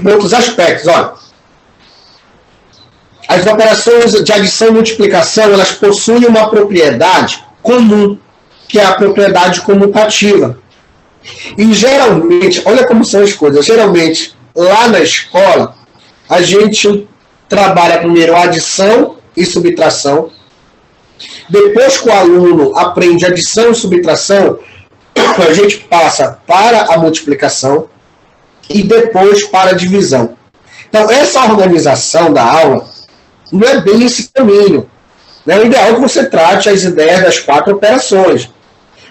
para outros aspectos. Olha, as operações de adição e multiplicação, elas possuem uma propriedade comum, que é a propriedade comutativa. E geralmente, olha como são as coisas, geralmente lá na escola, a gente trabalha primeiro adição e subtração, depois que o aluno aprende adição e subtração, a gente passa para a multiplicação e depois para a divisão. Então, essa organização da aula não é bem esse caminho. Né? O ideal é que você trate as ideias das 4 operações,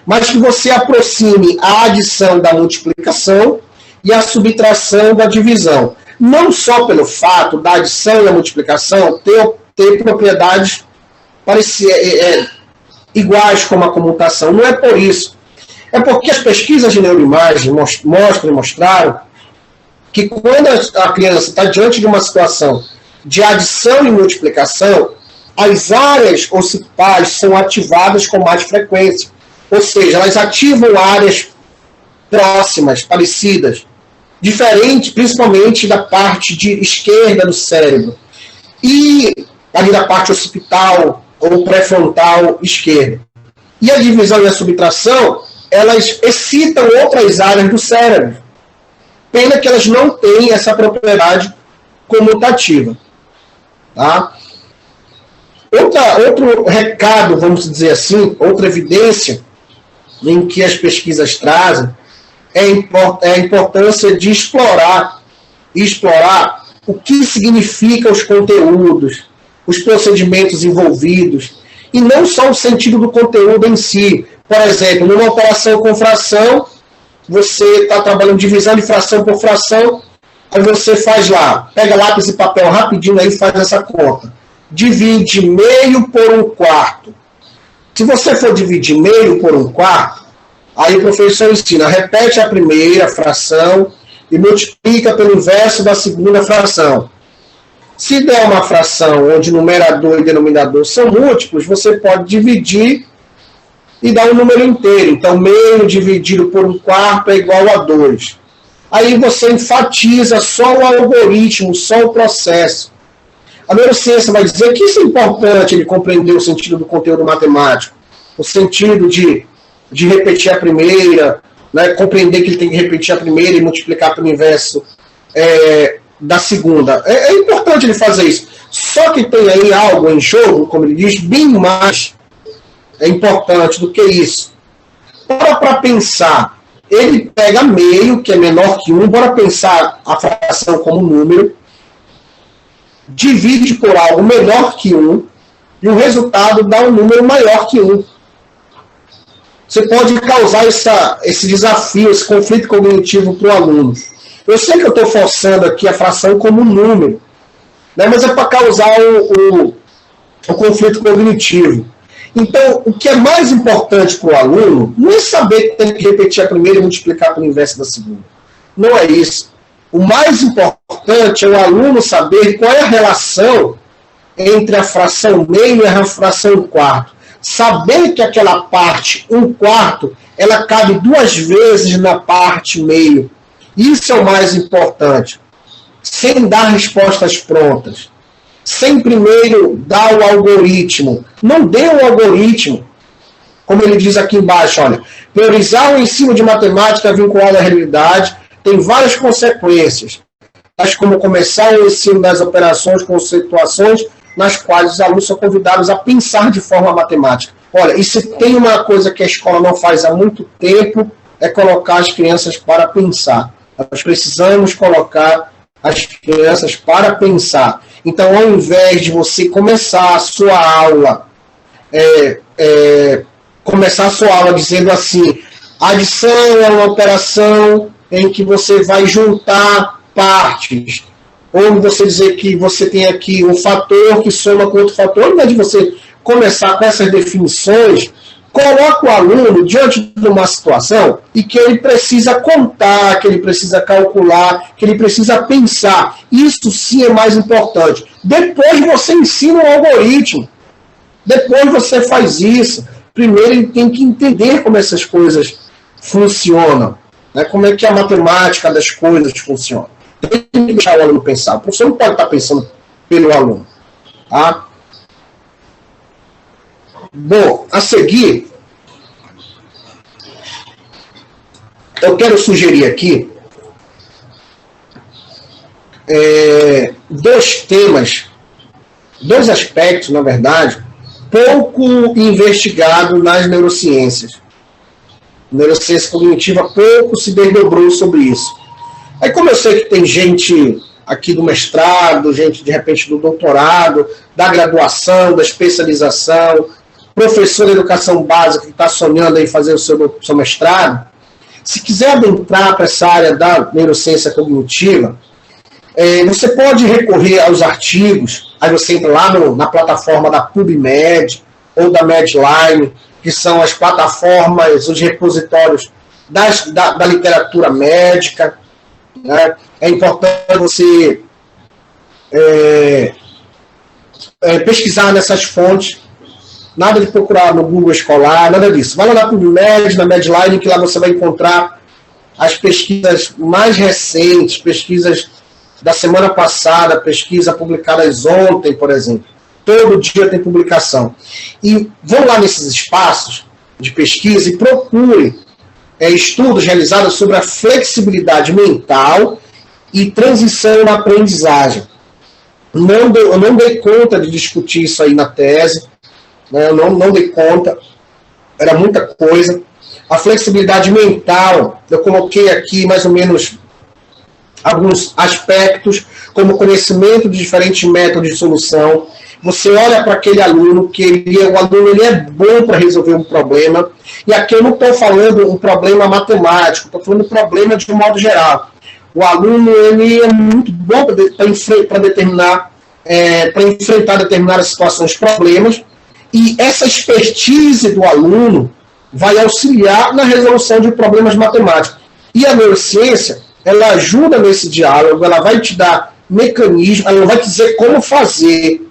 mas que você aproxime a adição da multiplicação e a subtração da divisão. Não só pelo fato da adição e da multiplicação ter propriedades iguais como a comutação. Não é por isso. É porque as pesquisas de neuroimagem mostraram que quando a criança está diante de uma situação de adição e multiplicação, as áreas occipais são ativadas com mais frequência. Ou seja, elas ativam áreas próximas, parecidas, diferente principalmente da parte de esquerda do cérebro e ali da parte occipital ou pré-frontal esquerda. E a divisão e a subtração, elas excitam outras áreas do cérebro. Pena que elas não têm essa propriedade comutativa. Tá? Outro recado, vamos dizer assim, outra evidência em que as pesquisas trazem é a importância de explorar o que significam os conteúdos, os procedimentos envolvidos, e não só o sentido do conteúdo em si. Por exemplo, numa operação com fração, você está trabalhando divisão de fração por fração, aí você faz lá, pega lápis e papel rapidinho aí e faz essa conta. Divide meio por 1/4. Se você for dividir meio por 1/4, aí o professor ensina, repete a primeira fração e multiplica pelo inverso da segunda fração. Se der uma fração onde numerador e denominador são múltiplos, você pode dividir e dar um número inteiro. Então, meio dividido por 1/4 é igual a 2. Aí você enfatiza só o algoritmo, só o processo. A neurociência vai dizer que isso é importante, ele compreender o sentido do conteúdo matemático, o sentido de repetir a primeira, né, compreender que ele tem que repetir a primeira e multiplicar pelo inverso da segunda. É importante ele fazer isso. Só que tem aí algo em jogo, como ele diz, bem mais importante do que isso. Para pensar, ele pega meio, que é menor que 1, bora pensar a fração como número, divide por algo menor que 1, e o resultado dá um número maior que 1. Você pode causar esse desafio, esse conflito cognitivo para o aluno. Eu sei que eu estou forçando aqui a fração como número, né, mas é para causar o conflito cognitivo. Então, o que é mais importante para o aluno não é saber que tem que repetir a primeira e multiplicar pelo inverso da segunda. Não é isso. O mais importante é o aluno saber qual é a relação entre a fração meio e a fração 1/4. Saber que aquela parte 1/4 ela cabe 2 vezes na parte meio. Isso é o mais importante. Sem dar respostas prontas. Sem primeiro dar o algoritmo. Não dê o algoritmo. Como ele diz aqui embaixo, olha, priorizar o ensino de matemática vinculado à realidade tem várias consequências, tais como começar o ensino das operações com situações nas quais os alunos são convidados a pensar de forma matemática. Olha, e se tem uma coisa que a escola não faz há muito tempo, é colocar as crianças para pensar. Nós precisamos colocar as crianças para pensar. Então, ao invés de você começar a sua aula, dizendo assim, adição é uma operação em que você vai juntar partes, ou você dizer que você tem aqui um fator que soma com outro fator, ao invés de você começar com essas definições, coloca o aluno diante de uma situação e que ele precisa contar, que ele precisa calcular, que ele precisa pensar. Isso sim é mais importante. Depois você ensina o algoritmo. Depois você faz isso. Primeiro ele tem que entender como essas coisas funcionam, né? Como é que a matemática das coisas funciona. Então, tem que deixar o aluno pensar. O professor não pode estar pensando pelo aluno. Tá? Bom, a seguir, eu quero sugerir aqui 2 temas, 2 aspectos, na verdade, pouco investigado nas neurociências. Neurociência cognitiva pouco se desdobrou sobre isso. Aí, como eu sei que tem gente aqui do mestrado, gente de repente do doutorado, da graduação, da especialização, professor de educação básica que está sonhando em fazer o seu mestrado, se quiser adentrar para essa área da neurociência cognitiva, você pode recorrer aos artigos, aí você entra lá na plataforma da PubMed ou da Medline, que são as plataformas, os repositórios da literatura médica, né? É importante você pesquisar nessas fontes, nada de procurar no Google escolar, nada disso. Vai lá na PubMed, na Medline, que lá você vai encontrar as pesquisas mais recentes, pesquisas da semana passada, pesquisa publicadas ontem, por exemplo. Todo dia tem publicação. E vão lá nesses espaços de pesquisa e procure estudos realizados sobre a flexibilidade mental e transição na aprendizagem. Eu não dei conta de discutir isso aí na tese, né? Eu não dei conta, era muita coisa. A flexibilidade mental, eu coloquei aqui mais ou menos alguns aspectos, como conhecimento de diferentes métodos de solução. Você olha para aquele aluno, o aluno é bom para resolver um problema, e aqui eu não estou falando um problema matemático, estou falando um problema de um modo geral. O aluno ele é muito bom para enfrentar determinadas situações, problemas, e essa expertise do aluno vai auxiliar na resolução de problemas matemáticos. E a neurociência, ela ajuda nesse diálogo, ela vai te dar mecanismo, ela não vai te dizer como fazer,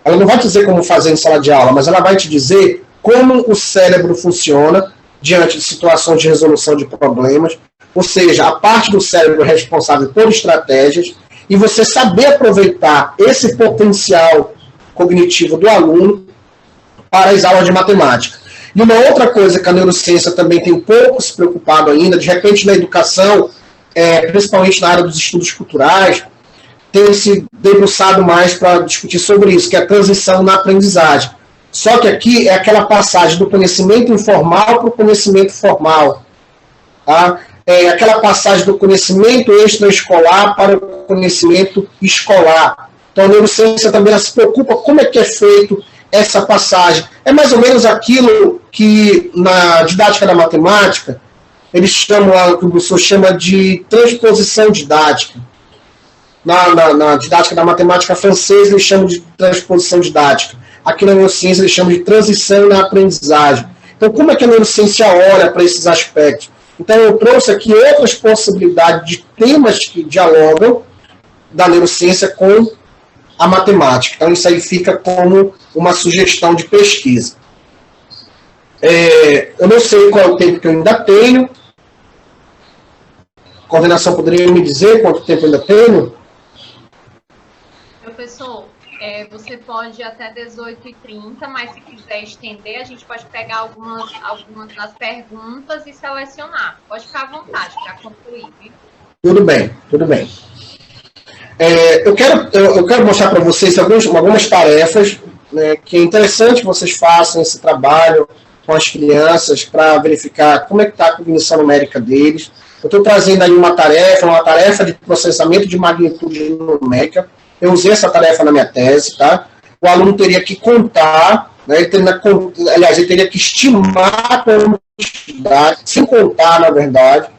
ela não vai te dizer como fazer em sala de aula, mas ela vai te dizer como o cérebro funciona diante de situações de resolução de problemas, ou seja, a parte do cérebro responsável por estratégias, e você saber aproveitar esse potencial cognitivo do aluno para as aulas de matemática. E uma outra coisa que a neurociência também tem um pouco se preocupado ainda, de repente na educação, principalmente na área dos estudos culturais, tem se debruçado mais para discutir sobre isso, que é a transição na aprendizagem. Só que aqui é aquela passagem do conhecimento informal para o conhecimento formal. Tá? É aquela passagem do conhecimento extraescolar para o conhecimento escolar. Então a neurociência também se preocupa como é que é feito essa passagem. É mais ou menos aquilo que na didática da matemática, eles chamam, que o professor chama de transposição didática. Na didática da matemática francesa, eles chamam de transposição didática. Aqui na neurociência, eles chamam de transição na aprendizagem. Então, como é que a neurociência olha para esses aspectos? Então, eu trouxe aqui outras possibilidades de temas que dialogam da neurociência com a matemática. Então, isso aí fica como uma sugestão de pesquisa. Eu não sei qual é o tempo que eu ainda tenho. A coordenação poderia me dizer quanto tempo eu ainda tenho? Professor, você pode ir até 18h30, mas se quiser estender, a gente pode pegar algumas das perguntas e selecionar. Pode ficar à vontade para concluir, viu? Tudo bem, tudo bem. Eu quero mostrar para vocês algumas tarefas, né, que é interessante que vocês façam esse trabalho com as crianças para verificar como é que está a cognição numérica deles. Eu estou trazendo aí uma tarefa de processamento de magnitude numérica. Eu usei essa tarefa na minha tese, tá? O aluno teria que contar, né, ele teria que estimar a quantidade, sem contar, na verdade,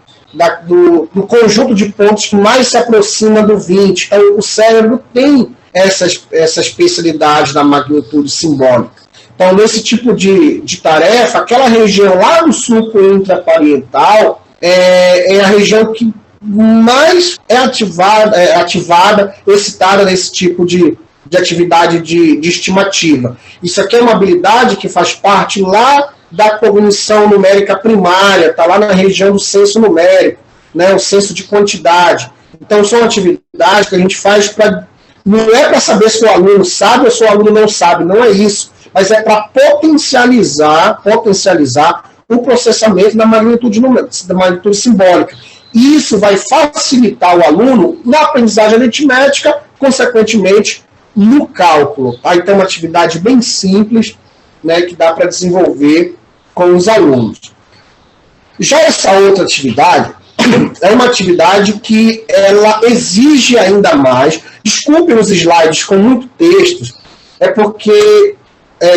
do conjunto de pontos que mais se aproxima do 20. Então, o cérebro tem essa especialidade da magnitude simbólica. Então, nesse tipo de tarefa, aquela região lá do sulco intraparietal é a região que mais é ativada, excitada nesse tipo de atividade de estimativa. Isso aqui é uma habilidade que faz parte lá da cognição numérica primária, está lá na região do senso numérico, né, o senso de quantidade. Então, são atividades que a gente faz não é para saber se o aluno sabe ou se o aluno não sabe, não é isso, mas é para potencializar o processamento da magnitude simbólica. Isso vai facilitar o aluno na aprendizagem aritmética, consequentemente, no cálculo. Tá? Então, é uma atividade bem simples, né, que dá para desenvolver com os alunos. Já essa outra atividade é uma atividade que ela exige ainda mais. Desculpem os slides com muito texto, é porque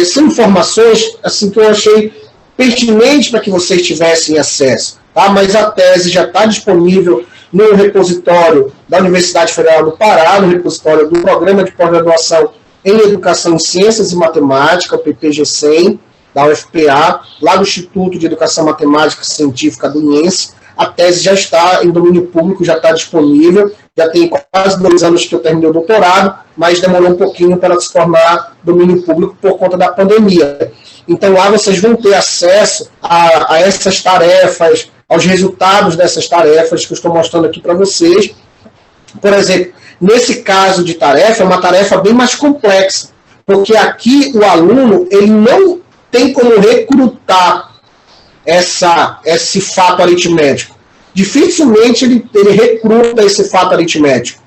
são informações assim, que eu achei pertinente para que vocês tivessem acesso. Tá? Mas a tese já está disponível no repositório da Universidade Federal do Pará, no repositório do Programa de Pós-Graduação em Educação em Ciências e Matemática, o PPG-100, da UFPA, lá do Instituto de Educação Matemática Científica do IENSE. A tese já está em domínio público, já está disponível, já tem quase 2 anos que eu terminei o doutorado, mas demorou um pouquinho para ela se tornar domínio público por conta da pandemia. Então lá vocês vão ter acesso a essas tarefas, aos resultados dessas tarefas que eu estou mostrando aqui para vocês. Por exemplo, nesse caso de tarefa, é uma tarefa bem mais complexa, porque aqui o aluno ele não tem como recrutar esse fato aritmético. Dificilmente ele recruta esse fato aritmético.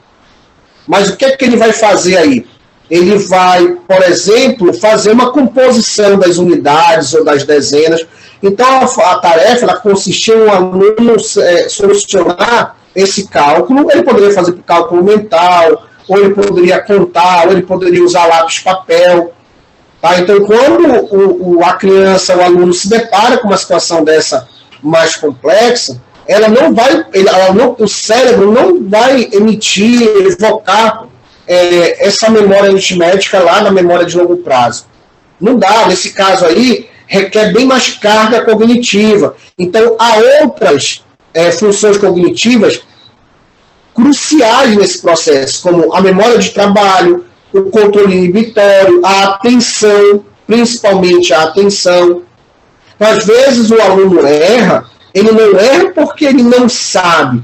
Mas o que é que ele vai fazer aí? Ele vai, por exemplo, fazer uma composição das unidades ou das dezenas. Então, a tarefa ela consistia em um aluno solucionar esse cálculo. Ele poderia fazer por cálculo mental, ou ele poderia contar, ou ele poderia usar lápis o Tá? Então, quando a criança, o aluno se depara com uma situação dessa mais complexa, o cérebro não vai evocar essa memória aritmética lá na memória de longo prazo. Não dá, nesse caso aí, requer bem mais carga cognitiva. Então, há outras funções cognitivas cruciais nesse processo, como a memória de trabalho, o controle inibitório, a atenção, principalmente a atenção. Então, às vezes o aluno erra, ele não erra porque ele não sabe.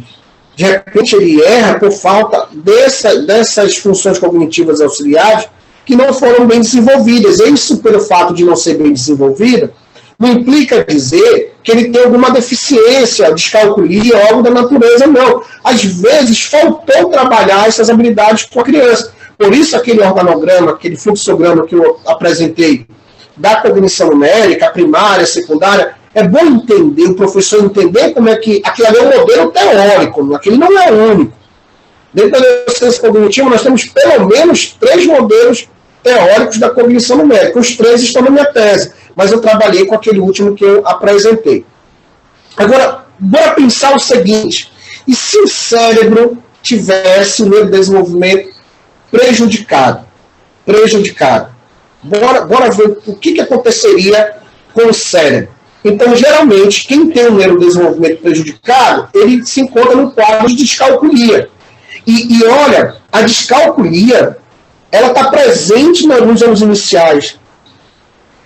De repente ele erra por falta dessas funções cognitivas auxiliares que não foram bem desenvolvidas. E isso, pelo fato de não ser bem desenvolvida, não implica dizer que ele tem alguma deficiência, descalculia ou algo da natureza, não. Às vezes faltou trabalhar essas habilidades com a criança. Por isso, aquele organograma, aquele fluxograma que eu apresentei da cognição numérica, a primária, a secundária, é bom entender, o professor entender como é que aquilo ali é um modelo teórico, aquele não é único. Dentro da neurociência cognitiva, nós temos pelo menos 3 modelos teóricos da cognição numérica. Os 3 estão na minha tese, mas eu trabalhei com aquele último que eu apresentei. Agora, bora pensar o seguinte: e se o cérebro tivesse o neurodesenvolvimento prejudicado? Bora ver o que aconteceria com o cérebro. Então, geralmente, quem tem um neurodesenvolvimento prejudicado, ele se encontra no quadro de descalculia. E olha, a descalculia, ela está presente nos anos iniciais.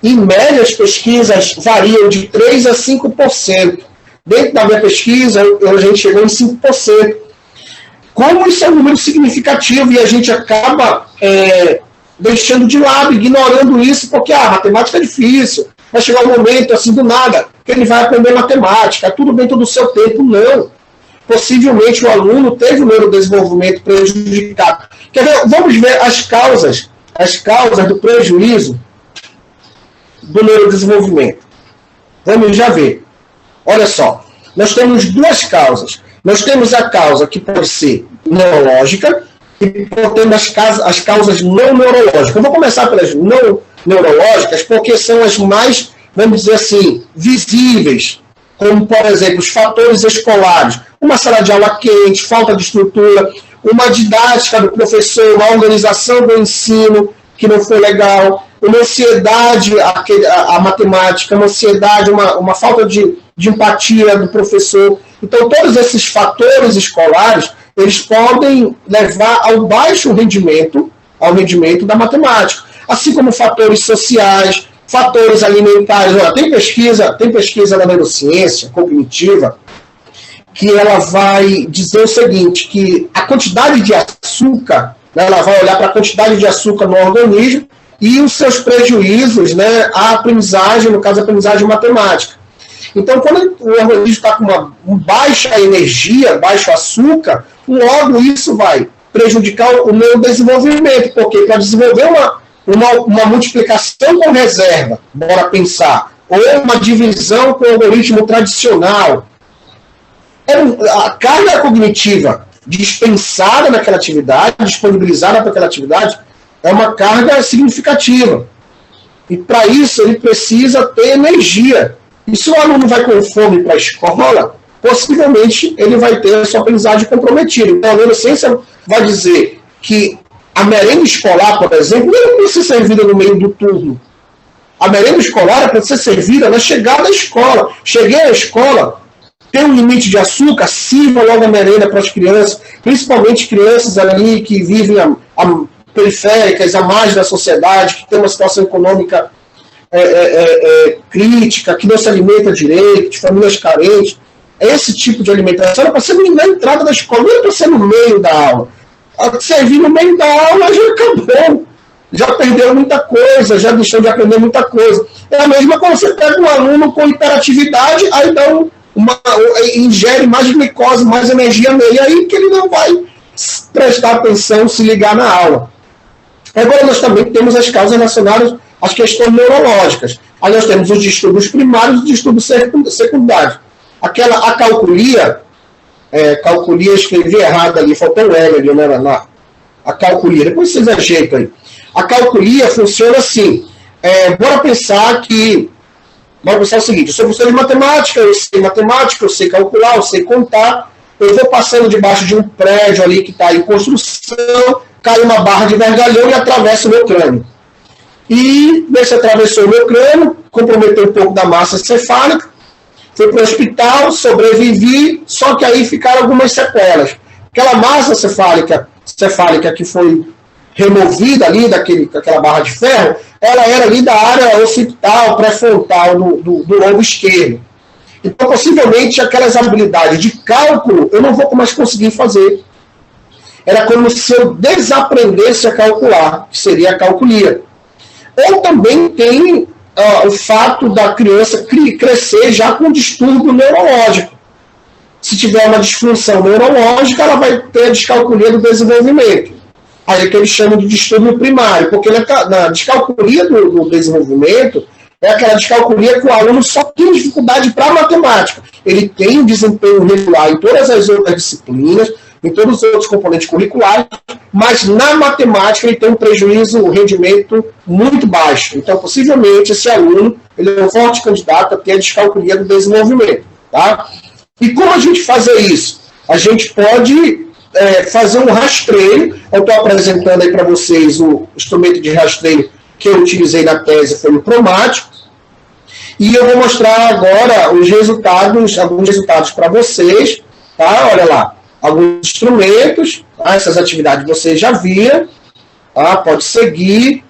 Em média, as pesquisas variam de 3% a 5%. Dentro da minha pesquisa, a gente chegou em 5%. Como isso é um número significativo e a gente acaba deixando de lado, ignorando isso, porque a matemática é difícil. Vai chegar um momento, assim, do nada, que ele vai aprender matemática, tudo dentro do seu tempo. Não. Possivelmente o aluno teve o neurodesenvolvimento prejudicado. Quer ver? Vamos ver as causas do prejuízo do neurodesenvolvimento. Vamos já ver. Olha só, nós temos duas causas. Nós temos a causa que pode ser neurológica e temos as causas não neurológicas. Eu vou começar pelas não neurológicas porque são as mais, vamos dizer assim, visíveis, como, por exemplo, os fatores escolares. Uma sala de aula quente, falta de estrutura, uma didática do professor, uma organização do ensino que não foi legal, uma ansiedade, a matemática, uma ansiedade, uma falta de empatia do professor. Então, todos esses fatores escolares, eles podem levar ao baixo rendimento, da matemática. Assim como fatores sociais, fatores alimentares. Olha, tem pesquisa na neurociência cognitiva que ela vai dizer o seguinte, que a quantidade de açúcar, né, ela vai olhar para a quantidade de açúcar no organismo e os seus prejuízos, né, à aprendizagem, no caso, a aprendizagem matemática. Então, quando o organismo está com uma baixa energia, baixo açúcar, logo isso vai prejudicar o meu desenvolvimento, porque para desenvolver uma multiplicação com reserva, bora pensar, ou uma divisão com o algoritmo tradicional, a carga cognitiva dispensada naquela atividade, disponibilizada para aquela atividade, é uma carga significativa. E para isso ele precisa ter energia. E se o aluno vai com fome para a escola, possivelmente ele vai ter a sua aprendizagem comprometida. Então a neurociência vai dizer que a merenda escolar, por exemplo, não precisa ser servida no meio do turno. A merenda escolar é para ser servida na chegada à escola. Cheguei à escola, tem um limite de açúcar, sirva logo a merenda para as crianças, principalmente crianças ali que vivem periféricas, à margem da sociedade, que tem uma situação econômica crítica, que não se alimenta direito, de famílias carentes. Esse tipo de alimentação era para ser na entrada da escola, não era para ser no meio da aula. Servir no meio da aula já acabou. Já perdeu muita coisa, já deixou de aprender muita coisa. É a mesma quando você pega um aluno com hiperatividade, aí dá ingere mais glicose, mais energia nele, aí que ele não vai prestar atenção, se ligar na aula. Agora nós também temos as causas relacionadas às questões neurológicas. Aí nós temos os distúrbios primários e os distúrbios secundários. A calculia, escrevi errado ali, faltou um L ali, né, a calculia, depois vocês ajeitam aí. A calculia funciona assim, bora pensar o seguinte, eu sou professor de matemática, eu sei calcular, eu sei contar, eu vou passando debaixo de um prédio ali que está em construção, cai uma barra de vergalhão e atravessa o meu crânio. E, nesse atravessou o meu crânio, comprometeu um pouco da massa encefálica, fui para o hospital, sobrevivi, só que aí ficaram algumas sequelas. Aquela massa encefálica que foi removida ali daquela barra de ferro, ela era ali da área occipital, pré-frontal do lobo esquerdo. Então, possivelmente, aquelas habilidades de cálculo eu não vou mais conseguir fazer. Era como se eu desaprendesse a calcular, que seria a calculia. Ou também tem o fato da criança crescer já com distúrbio neurológico. Se tiver uma disfunção neurológica, ela vai ter a descalculia do desenvolvimento. Aí é que eles chamam de distúrbio primário, porque na descalculia do desenvolvimento é aquela descalculia que o aluno só tem dificuldade para a matemática. Ele tem um desempenho regular em todas as outras disciplinas, em todos os outros componentes curriculares, mas na matemática ele tem um prejuízo, um rendimento muito baixo. Então, possivelmente, esse aluno ele é um forte candidato a ter a descalculia do desenvolvimento. Tá? E como a gente fazer isso? A gente pode fazer um rastreio. Eu estou apresentando aí para vocês o instrumento de rastreio que eu utilizei na tese, foi o Promático. E eu vou mostrar agora alguns resultados para vocês. Tá? Olha lá, alguns instrumentos, tá? Essas atividades vocês já viram. Tá? Pode seguir.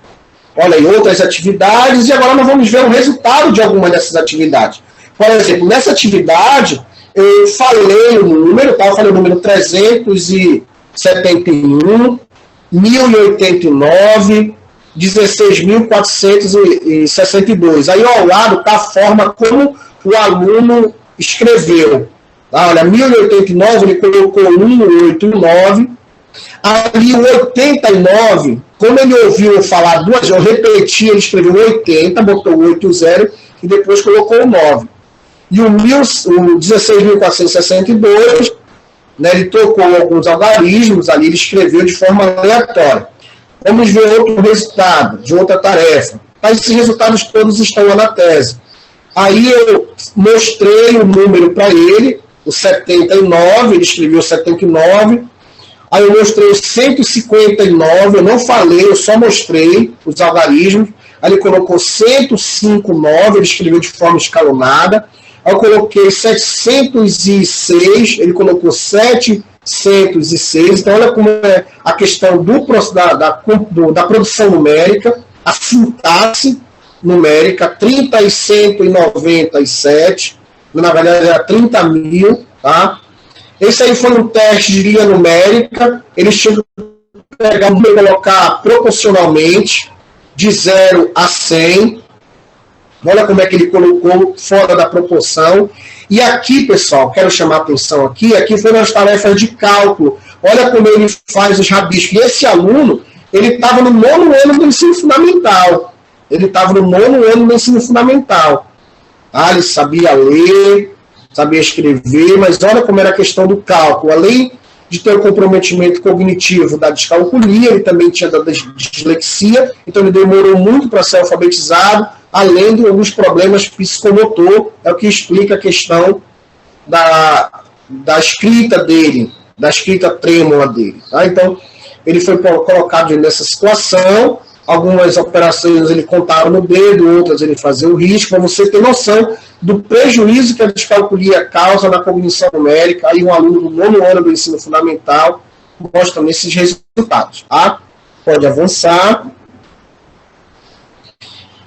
Olha aí, outras atividades, e agora nós vamos ver o resultado de alguma dessas atividades. Por exemplo, nessa atividade, eu falei o número, tá? Eu falei o número 371, 1089, 16.462. Aí ao lado está a forma como o aluno escreveu. Tá? Olha, 1089 ele colocou 189. Ali o 89, como ele ouviu falar duas vezes, eu repeti, ele escreveu 80, botou 80 e depois colocou o 9. E o 16.462, né, ele trocou alguns algarismos ali, ele escreveu de forma aleatória. Vamos ver outro resultado de outra tarefa. Esses resultados todos estão lá na tese. Aí eu mostrei o número para ele, o 79, ele escreveu 79. Aí eu mostrei o 159, eu não falei, eu só mostrei os algarismos. Aí ele colocou 105,9, ele escreveu de forma escalonada. Aí eu coloquei 706, ele colocou 706. Então olha como é a questão da produção numérica, a sintaxe numérica, 30 e 197, na verdade era 30 mil, tá? Esse aí foi um teste de linha numérica, eles tinham que pegar e colocar proporcionalmente, de 0 a 100. Olha como é que ele colocou fora da proporção. E aqui, pessoal, quero chamar a atenção aqui foram as tarefas de cálculo. Olha como ele faz os rabiscos. E esse aluno, ele estava no 9º ano do ensino fundamental. Ele Ah, ele sabia ler, sabia escrever, mas olha como era a questão do cálculo. Além de ter o comprometimento cognitivo da descalculia, ele também tinha da dislexia, então ele demorou muito para ser alfabetizado, além de alguns problemas psicomotor, é o que explica a questão da escrita dele, da escrita trêmula dele. Tá? Então, ele foi colocado nessa situação, algumas operações ele contava no dedo, outras ele fazia o risco, para você ter noção do prejuízo que a descalculia causa na cognição numérica. Aí um aluno do 9º ano do ensino fundamental mostra nesses resultados. Tá? Pode avançar.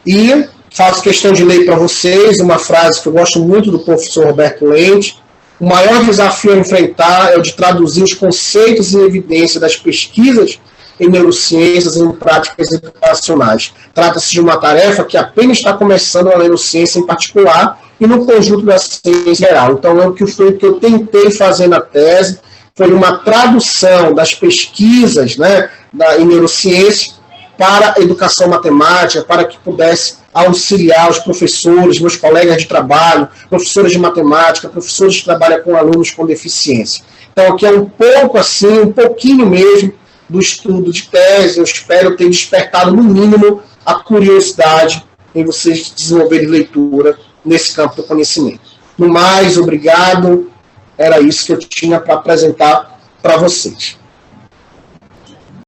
E faço questão de ler para vocês uma frase que eu gosto muito do professor Roberto Lente. O maior desafio a enfrentar é o de traduzir os conceitos e evidências das pesquisas em neurociências e em práticas educacionais. Trata-se de uma tarefa que apenas está começando na neurociência em particular e no conjunto da ciência em geral. Então, é o que eu tentei fazer na tese, foi uma tradução das pesquisas, né, em neurociência para a educação matemática, para que pudesse auxiliar os professores, meus colegas de trabalho, professores de matemática, professores que trabalham com alunos com deficiência. Então, aqui é um pouco assim, um pouquinho mesmo, do estudo de tese. Eu espero ter despertado, no mínimo, a curiosidade em vocês desenvolverem leitura nesse campo do conhecimento. No mais, obrigado. Era isso que eu tinha para apresentar para vocês.